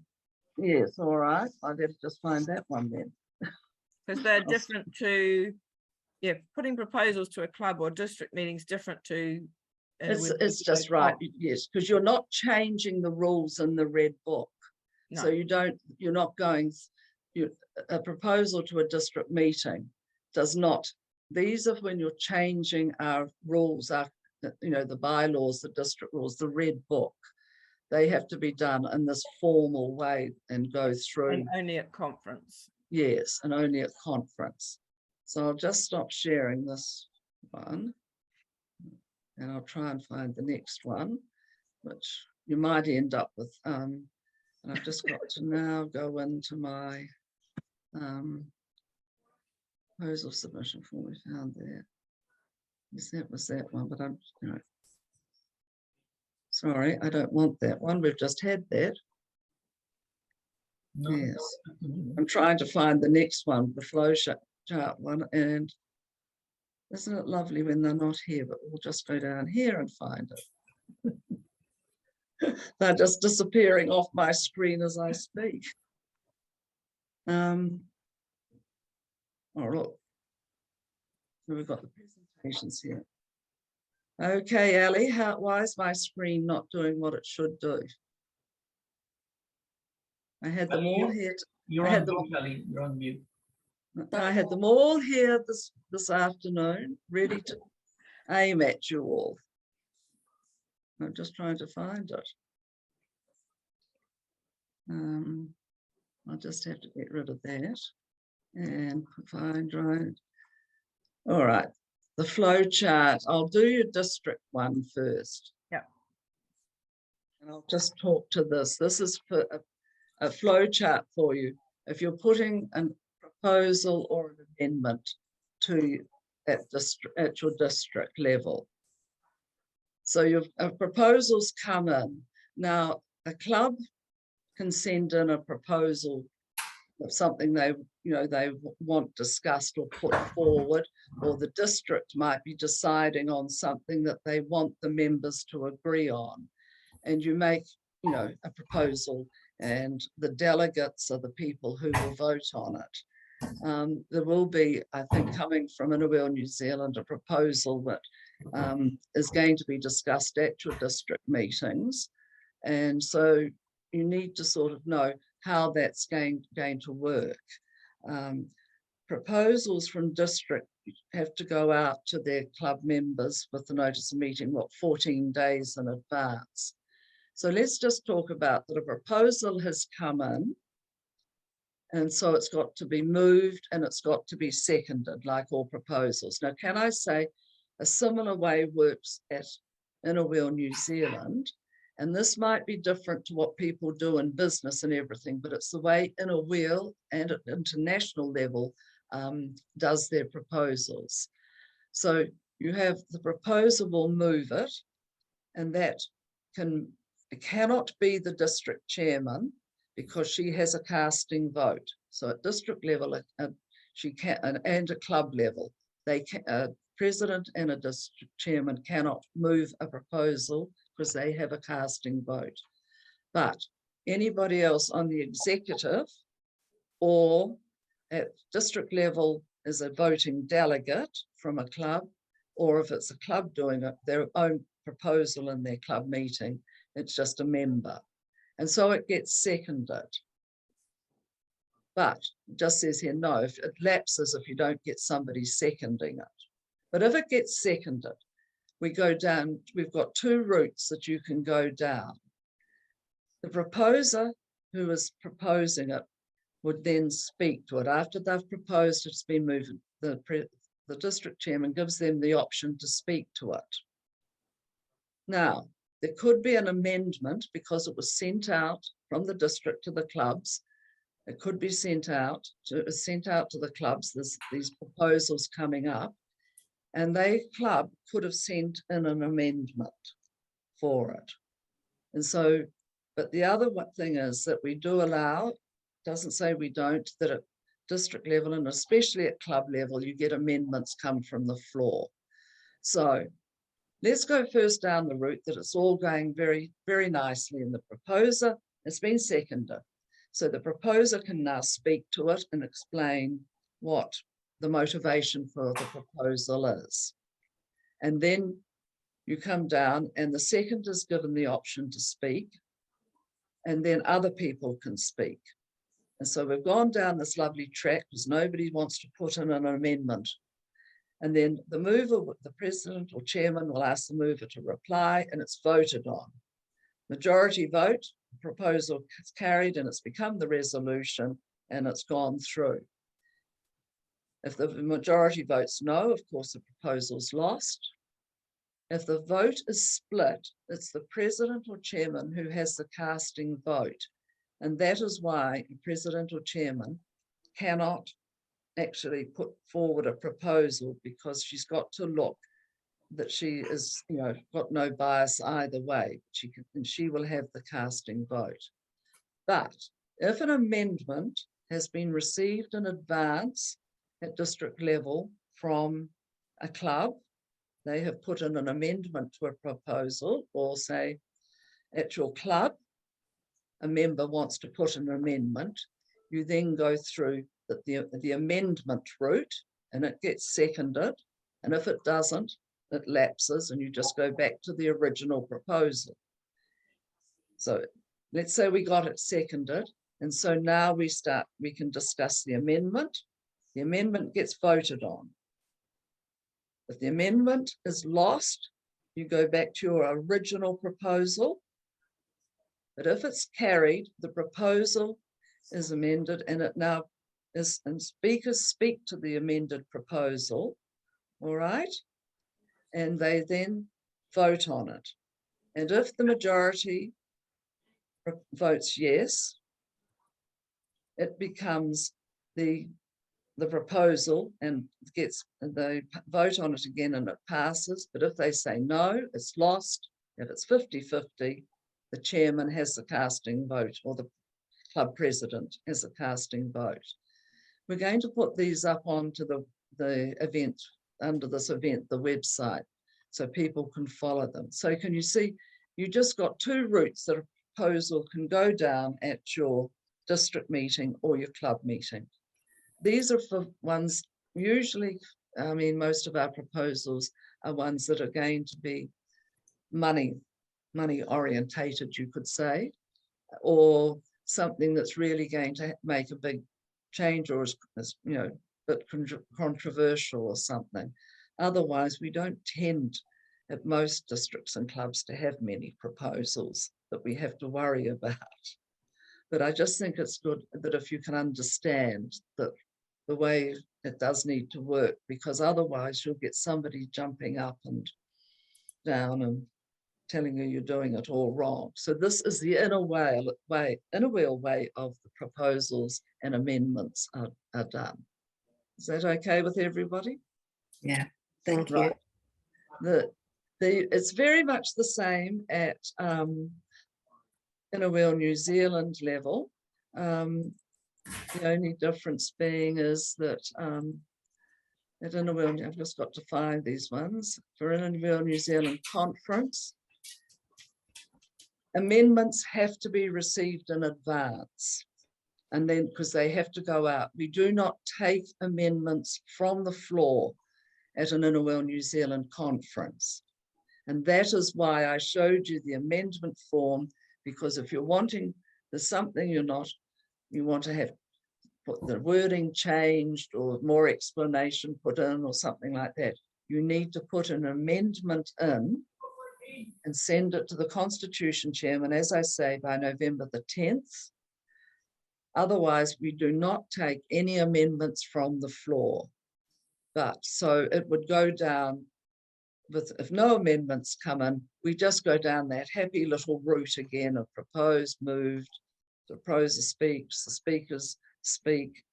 [SPEAKER 3] Yes, all right. I'd have to just find that one then.
[SPEAKER 2] Because they're different to, putting proposals to a club or district meetings different to.
[SPEAKER 3] It's just right, yes, because you're not changing the rules in the red book. No. So you're not going, a proposal to a district meeting does not, these are when you're changing our rules, the bylaws, the district rules, the red book. They have to be done in this formal way and go through.
[SPEAKER 2] And only at conference.
[SPEAKER 3] Yes, and only at conference. So I'll just stop sharing this one. And I'll try and find the next one, which you might end up with. And I've just got to now go into my proposal submission form we found there. Yes, that was that one, but I'm, sorry, I don't want that one. We've just had that. No, yes, I'm trying to find the next one, the flow chart one, and isn't it lovely when they're not here, but we'll just go down here and find it. They're just disappearing off my screen as I speak. Oh, look. We've got the presentations here. Okay, Ali, why is my screen not doing what it should do? I had them all here.
[SPEAKER 10] You're on mute, Ali. You're on mute.
[SPEAKER 3] I had them all here this afternoon, ready to aim at you all. I'm just trying to find it. I'll just have to get rid of that and find right. All right, the flow chart. I'll do your district one first.
[SPEAKER 2] Yeah.
[SPEAKER 3] And I'll just talk to this. This is for a flow chart for you. If you're putting an proposal or an amendment to at your district level. So your proposals come in. Now, a club can send in a proposal of something they want discussed or put forward, or the district might be deciding on something that they want the members to agree on. And you make, a proposal, and the delegates are the people who will vote on it. There will be, I think, coming from IWNZ New Zealand, a proposal that is going to be discussed at your district meetings. And so you need to sort of know how that's going to work. Proposals from district have to go out to their club members with the notice of meeting, 14 days in advance. So let's just talk about that a proposal has come in, and so it's got to be moved and it's got to be seconded, like all proposals. Now, can I say a similar way works at IWNZ New Zealand? And this might be different to what people do in business and everything, but it's the way IWNZ and at international level does their proposals. So you have the proposer will move it, and that cannot be the district chairman because she has a casting vote. So at district level, she can, and a club level, they can, a president and a district chairman cannot move a proposal because they have a casting vote. But anybody else on the executive or at district level is a voting delegate from a club, or if it's a club doing their own proposal in their club meeting, it's just a member. And so it gets seconded. But it just says here, no, if it lapses if you don't get somebody seconding it. But if it gets seconded, we go down, we've got two routes that you can go down. The proposer who is proposing it would then speak to it. After they've proposed, it's been moved, the district chairman gives them the option to speak to it. Now, there could be an amendment because it was sent out from the district to the clubs. It could be sent out to the clubs, these proposals coming up, and they club could have sent in an amendment for it. And so, but the other thing is that we do allow, doesn't say we don't, that at district level and especially at club level, you get amendments come from the floor. So let's go first down the route that it's all going very, very nicely in the proposer. It's been seconded. So the proposer can now speak to it and explain what the motivation for the proposal is. And then you come down and the second is given the option to speak, and then other people can speak. And so we've gone down this lovely track because nobody wants to put in an amendment. And then the mover, the president or chairman will ask the mover to reply, and it's voted on. Majority vote, proposal is carried, and it's become the resolution, and it's gone through. If the majority votes no, of course, the proposal's lost. If the vote is split, it's the president or chairman who has the casting vote. And that is why the president or chairman cannot actually put forward a proposal, because she's got to look that she is, got no bias either way. She will have the casting vote. But if an amendment has been received in advance at district level from a club, they have put in an amendment to a proposal, or say at your club, a member wants to put an amendment, you then go through the amendment route and it gets seconded. And if it doesn't, it lapses and you just go back to the original proposal. So let's say we got it seconded. And so now we can discuss the amendment. The amendment gets voted on. If the amendment is lost, you go back to your original proposal. But if it's carried, the proposal is amended, and it now is, and speakers speak to the amended proposal, all right? And they then vote on it. And if the majority votes yes, it becomes the the proposal and they vote on it again and it passes. But if they say no, it's lost. If it's 50-50, the chairman has the casting vote, or the club president has a casting vote. We're going to put these up onto the event, under this event, the website, so people can follow them. So can you see, you just got two routes that a proposal can go down at your district meeting or your club meeting. These are for ones, usually, I mean, most of our proposals are ones that are going to be money orientated, you could say, or something that's really going to make a big change, or is, you know, a bit controversial or something. Otherwise, we don't tend at most districts and clubs to have many proposals that we have to worry about. But I just think it's good that if you can understand that the way it does need to work, because otherwise you'll get somebody jumping up and down and telling you you're doing it all wrong. So this is the inner wheel way of the proposals and amendments are done. Is that okay with everybody?
[SPEAKER 11] Yeah, thank
[SPEAKER 3] Right.
[SPEAKER 11] you.
[SPEAKER 3] It's very much the same at Inner Wheel New Zealand level. The only difference being is that at Inner Wheel, I've just got to find these ones. For Inner Wheel New Zealand conference, amendments have to be received in advance. And then, because they have to go out, we do not take amendments from the floor at an Inner Wheel New Zealand conference. And that is why I showed you the amendment form, because if you're wanting, there's something you want to have put the wording changed or more explanation put in or something like that, you need to put an amendment in and send it to the Constitution Chairman, as I say, by November the 10th. Otherwise, we do not take any amendments from the floor. But so it would go down with, if no amendments come in, we just go down that happy little route again of proposed, moved, the proposer speaks, the speakers speak.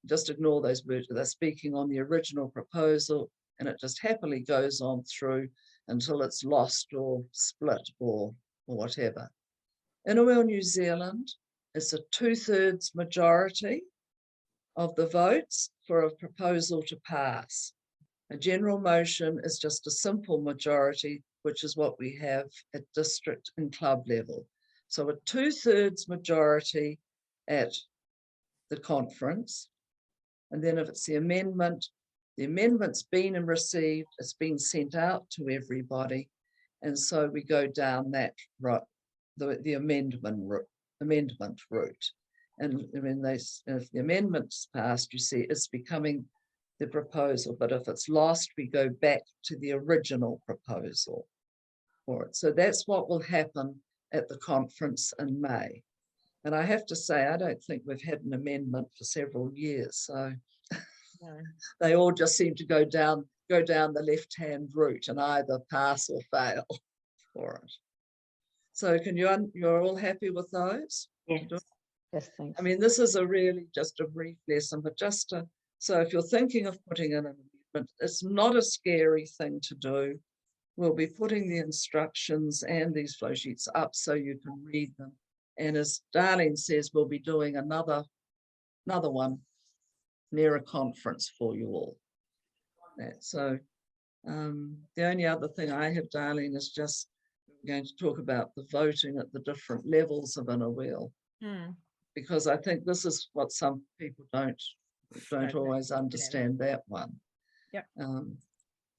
[SPEAKER 3] Just ignore those words. They're speaking on the original proposal, and it just happily goes on through until it's lost or split or whatever. In Inner Wheel New Zealand, it's a 2/3 majority of the votes for a proposal to pass. A general motion is just a simple majority, which is what we have at district and club level. So a 2/3 majority at the conference. And then if it's the amendment's been and received, it's been sent out to everybody. And so we go down that route, the amendment route. And when if the amendment's passed, you see it's becoming the proposal. But if it's lost, we go back to the original proposal for it. So that's what will happen at the conference in May. And I have to say, I don't think we've had an amendment for several years. So no. They all just seem to go down the left-hand route and either pass or fail for it. So you're all happy with those?
[SPEAKER 11] Yes.
[SPEAKER 7] Yes, thanks.
[SPEAKER 3] I mean, this is just a brief lesson, but so if you're thinking of putting in an amendment, it's not a scary thing to do. We'll be putting the instructions and these flow sheets up so you can read them. And as Darlene says, we'll be doing another one near a conference for you all. So the only other thing I have, Darlene, is just we're going to talk about the voting at the different levels of Inner Wheel. Because I think this is what some people don't always understand, that one.
[SPEAKER 2] Yep.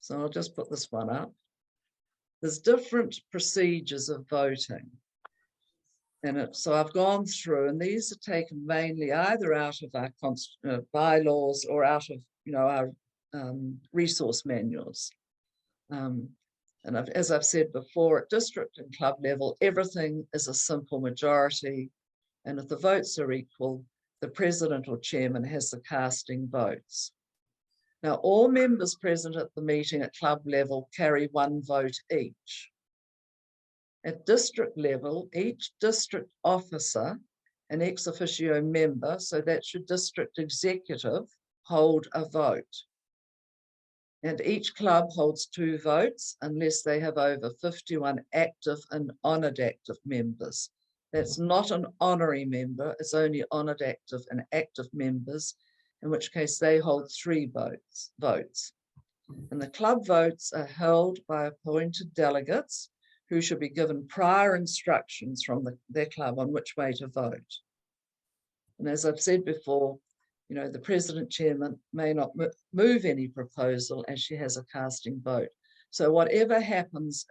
[SPEAKER 3] So I'll just put this one up. There's different procedures of voting. And so I've gone through, and these are taken mainly either out of our bylaws or out of our resource manuals. And as I've said before, at district and club level, everything is a simple majority. And if the votes are equal, the president or chairman has the casting votes. Now, all members present at the meeting at club level carry one vote each. At district level, each district officer, an ex officio member, so that's your district executive, hold a vote. And each club holds 2 votes unless they have over 51 active and honoured active members. That's not an honorary member, it's only honoured active and active members, in which case they hold 3 votes. And the club votes are held by appointed delegates who should be given prior instructions from their club on which way to vote. And as I've said before, you know, the president chairman may not move any proposal as she has a casting vote. So whatever happens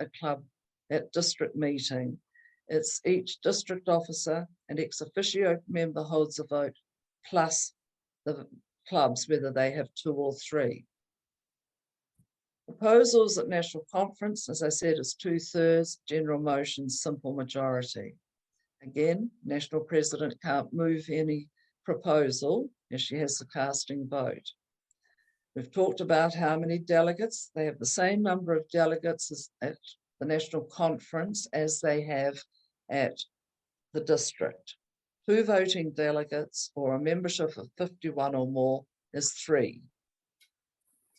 [SPEAKER 3] at district meeting, it's each district officer and ex officio member holds a vote, plus the clubs, whether they have 2 or 3. Proposals at national conference, as I said, is 2/3, general motion, simple majority. Again, national president can't move any proposal as she has the casting vote. We've talked about how many delegates. They have the same number of delegates as at the national conference as they have at the district. 2 voting delegates or a membership of 51 or more is 3.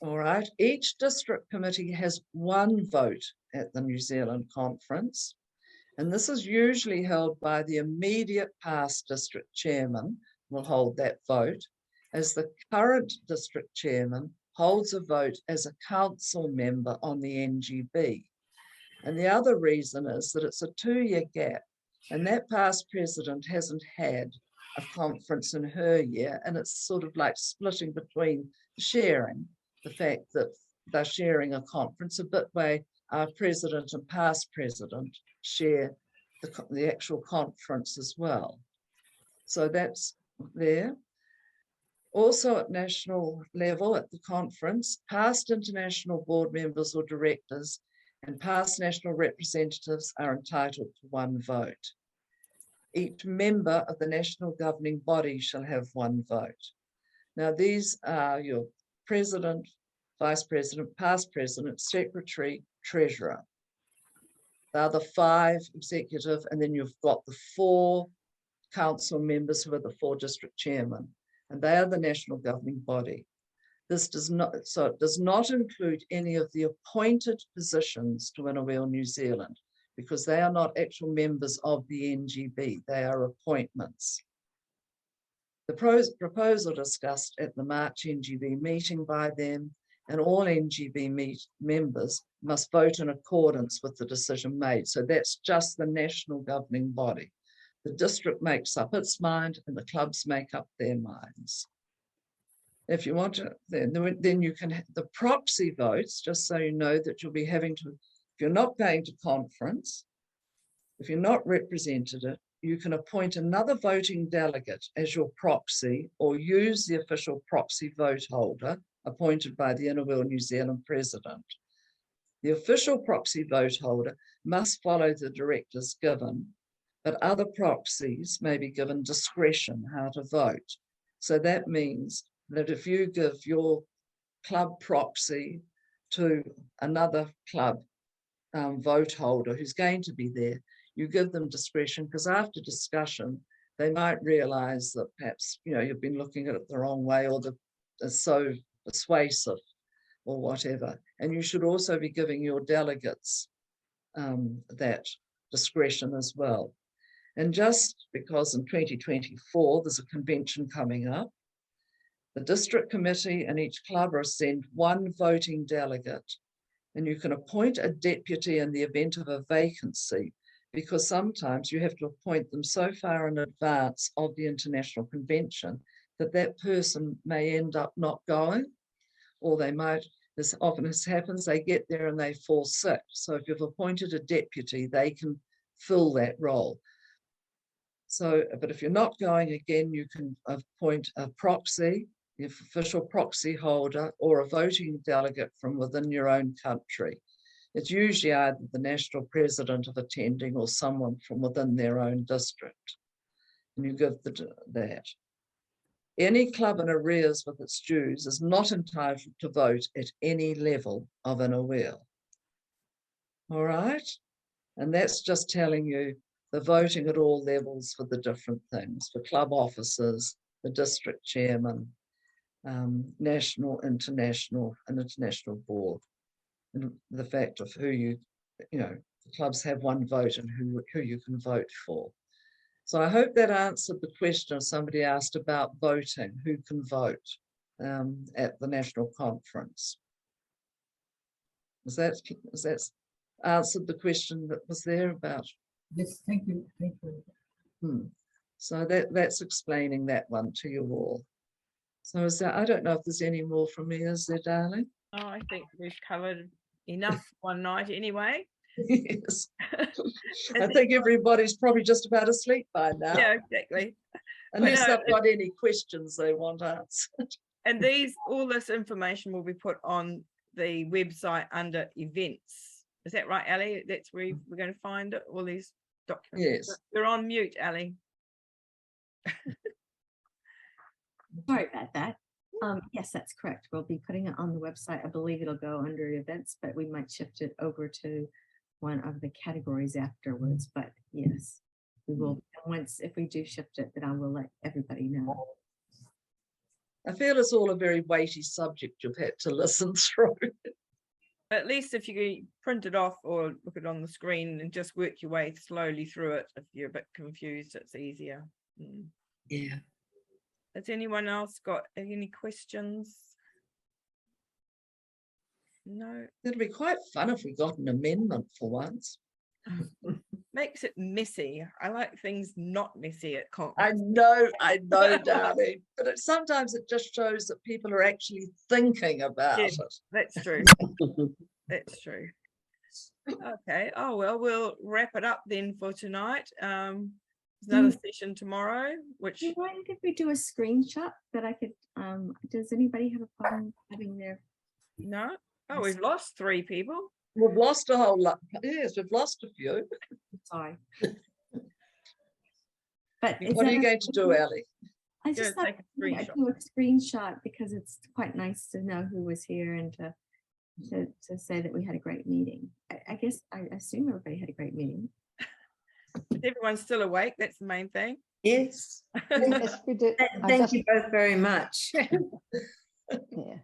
[SPEAKER 3] All right, each district committee has 1 vote at the New Zealand conference, and this is usually held by the immediate past district chairman will hold that vote, as the current district chairman holds a vote as a council member on the NGB. And the other reason is that it's a 2-year gap, and that past president hasn't had a conference in her year, and it's sort of like splitting between sharing. The fact that they're sharing a conference, a bit way our president and past president share the actual conference as well. So that's there. Also at national level at the conference, past international board members or directors and past national representatives are entitled to 1 vote. Each member of the national governing body shall have 1 vote. Now these are your president, vice president, past president, secretary, treasurer. The other 5 executive, and then you've got the 4 council members who are the 4 district chairmen, and they are the national governing body. This does not, so it does not include any of the appointed positions to IWNZ New Zealand, because they are not actual members of the NGB, they are appointments. The proposal discussed at the March NGB meeting by them, and all NGB members must vote in accordance with the decision made. So that's just the national governing body. The district makes up its mind and the clubs make up their minds. If you want to, then you can have the proxy votes, just so you know that you'll be having to, if you're not going to conference, if you're not represented, you can appoint another voting delegate as your proxy or use the official proxy vote holder appointed by the IWNZ New Zealand president. The official proxy vote holder must follow the directives given, but other proxies may be given discretion how to vote. So that means that if you give your club proxy to another club vote holder who's going to be there, you give them discretion, because after discussion, they might realize that perhaps, you know, you've been looking at it the wrong way, or it's so persuasive or whatever. And you should also be giving your delegates that discretion as well. And just because in 2024, there's a convention coming up, the district committee and each club are sent 1 voting delegate, and you can appoint a deputy in the event of a vacancy, because sometimes you have to appoint them so far in advance of the international convention that that person may end up not going, or they might, as often as happens, they get there and they fall sick. So if you've appointed a deputy, they can fill that role. So, but if you're not going, again, you can appoint a proxy, the official proxy holder, or a voting delegate from within your own country. It's usually either the national president of attending or someone from within their own district. And you give that. Any club in arrears with its dues is not entitled to vote at any level of an IWNZ. All right? And that's just telling you the voting at all levels for the different things, for club officers, the district chairman, national, international and international board. And the fact of who you know, the clubs have one vote and who you can vote for. So I hope that answered the question somebody asked about voting, who can vote at the national conference. Was that answered the question that was there about?
[SPEAKER 10] Yes, thank you. Thank you.
[SPEAKER 3] So that's explaining that one to you all. So is there, I don't know if there's any more from me, is there, darling?
[SPEAKER 2] Oh, I think we've covered enough one night anyway.
[SPEAKER 3] Yes. I think everybody's probably just about asleep by now.
[SPEAKER 2] Yeah, exactly.
[SPEAKER 3] Unless they've got any questions they want answered.
[SPEAKER 2] And all this information will be put on the website under events. Is that right, Ali? That's where we're going to find it, all these documents.
[SPEAKER 3] Yes.
[SPEAKER 2] You're on mute, Ali.
[SPEAKER 1] Sorry about that. Yes, that's correct. We'll be putting it on the website. I believe it'll go under events, but we might shift it over to one of the categories afterwards. But yes, we will. Once, if we do shift it, then I will let everybody know.
[SPEAKER 3] I feel it's all a very weighty subject you've had to listen through.
[SPEAKER 2] At least if you print it off or look it on the screen and just work your way slowly through it, if you're a bit confused, it's easier.
[SPEAKER 11] Yeah.
[SPEAKER 2] Has anyone else got any questions? No.
[SPEAKER 3] It'd be quite fun if we got an amendment for once.
[SPEAKER 2] Makes it messy. I like things not messy at conference.
[SPEAKER 3] I know, darling. But sometimes it just shows that people are actually thinking about it.
[SPEAKER 2] That's true. That's true. Okay. Oh, well, we'll wrap it up then for tonight. There's another session tomorrow, which...
[SPEAKER 1] Do you mind if we do a screenshot that I could, does anybody have a problem having their...
[SPEAKER 2] No? Oh, we've lost 3 people.
[SPEAKER 3] We've lost a whole lot. Yes, we've lost a few.
[SPEAKER 1] Sorry. But
[SPEAKER 3] what are you going to do, Ali?
[SPEAKER 1] I just thought
[SPEAKER 2] take a screenshot.
[SPEAKER 1] do a screenshot because it's quite nice to know who was here and to say that we had a great meeting. I guess I assume everybody had a great meeting.
[SPEAKER 2] Everyone's still awake. That's the main thing.
[SPEAKER 11] Yes.
[SPEAKER 7] Yes, we did.
[SPEAKER 11] Thank you both very much.
[SPEAKER 7] Yeah.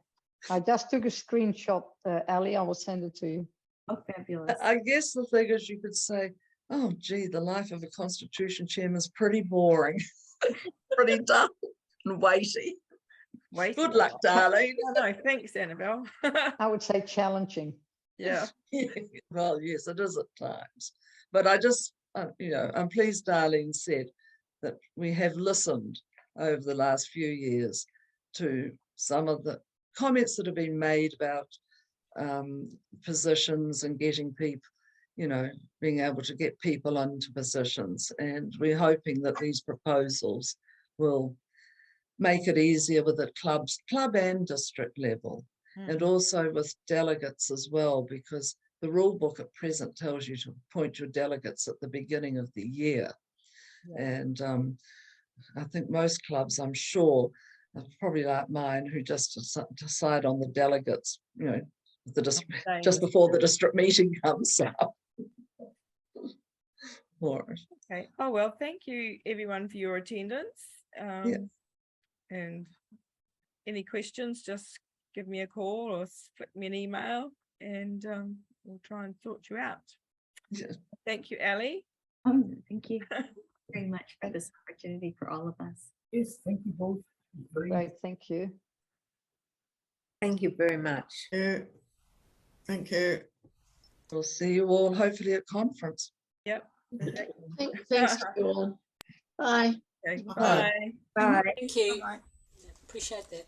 [SPEAKER 7] I just took a screenshot, Ali. I will send it to you.
[SPEAKER 1] Oh, fabulous.
[SPEAKER 3] I guess the thing is you could say, oh, gee, the life of a constitution chairman is pretty boring, pretty dull and weighty. Good luck, darling.
[SPEAKER 2] No, thanks, Annabelle.
[SPEAKER 7] I would say challenging.
[SPEAKER 2] Yeah.
[SPEAKER 3] Well, yes, it is at times. But I just, you know, I'm pleased Darlene said that we have listened over the last few years to some of the comments that have been made about positions and getting people, you know, being able to get people into positions. And we're hoping that these proposals will make it easier with the club and district level, and also with delegates as well, because the rule book at present tells you to appoint your delegates at the beginning of the year. Yeah. And I think most clubs, I'm sure, probably like mine, who just decide on the delegates, you know, just before the district meeting comes up.
[SPEAKER 2] Okay. Oh, well, thank you everyone for your attendance. And any questions, just give me a call or flick me an email and we'll try and sort you out. Yeah. Thank you, Ali.
[SPEAKER 1] Thank you very much for this opportunity for all of us.
[SPEAKER 10] Yes, thank you both.
[SPEAKER 7] Great, thank you.
[SPEAKER 11] Thank you very much.
[SPEAKER 9] Thank you.
[SPEAKER 3] We'll see you all hopefully at conference.
[SPEAKER 2] Yep.
[SPEAKER 4] Thanks to you all. Bye.
[SPEAKER 2] Okay. Bye.
[SPEAKER 11] Bye.
[SPEAKER 8] Thank you. Appreciate that.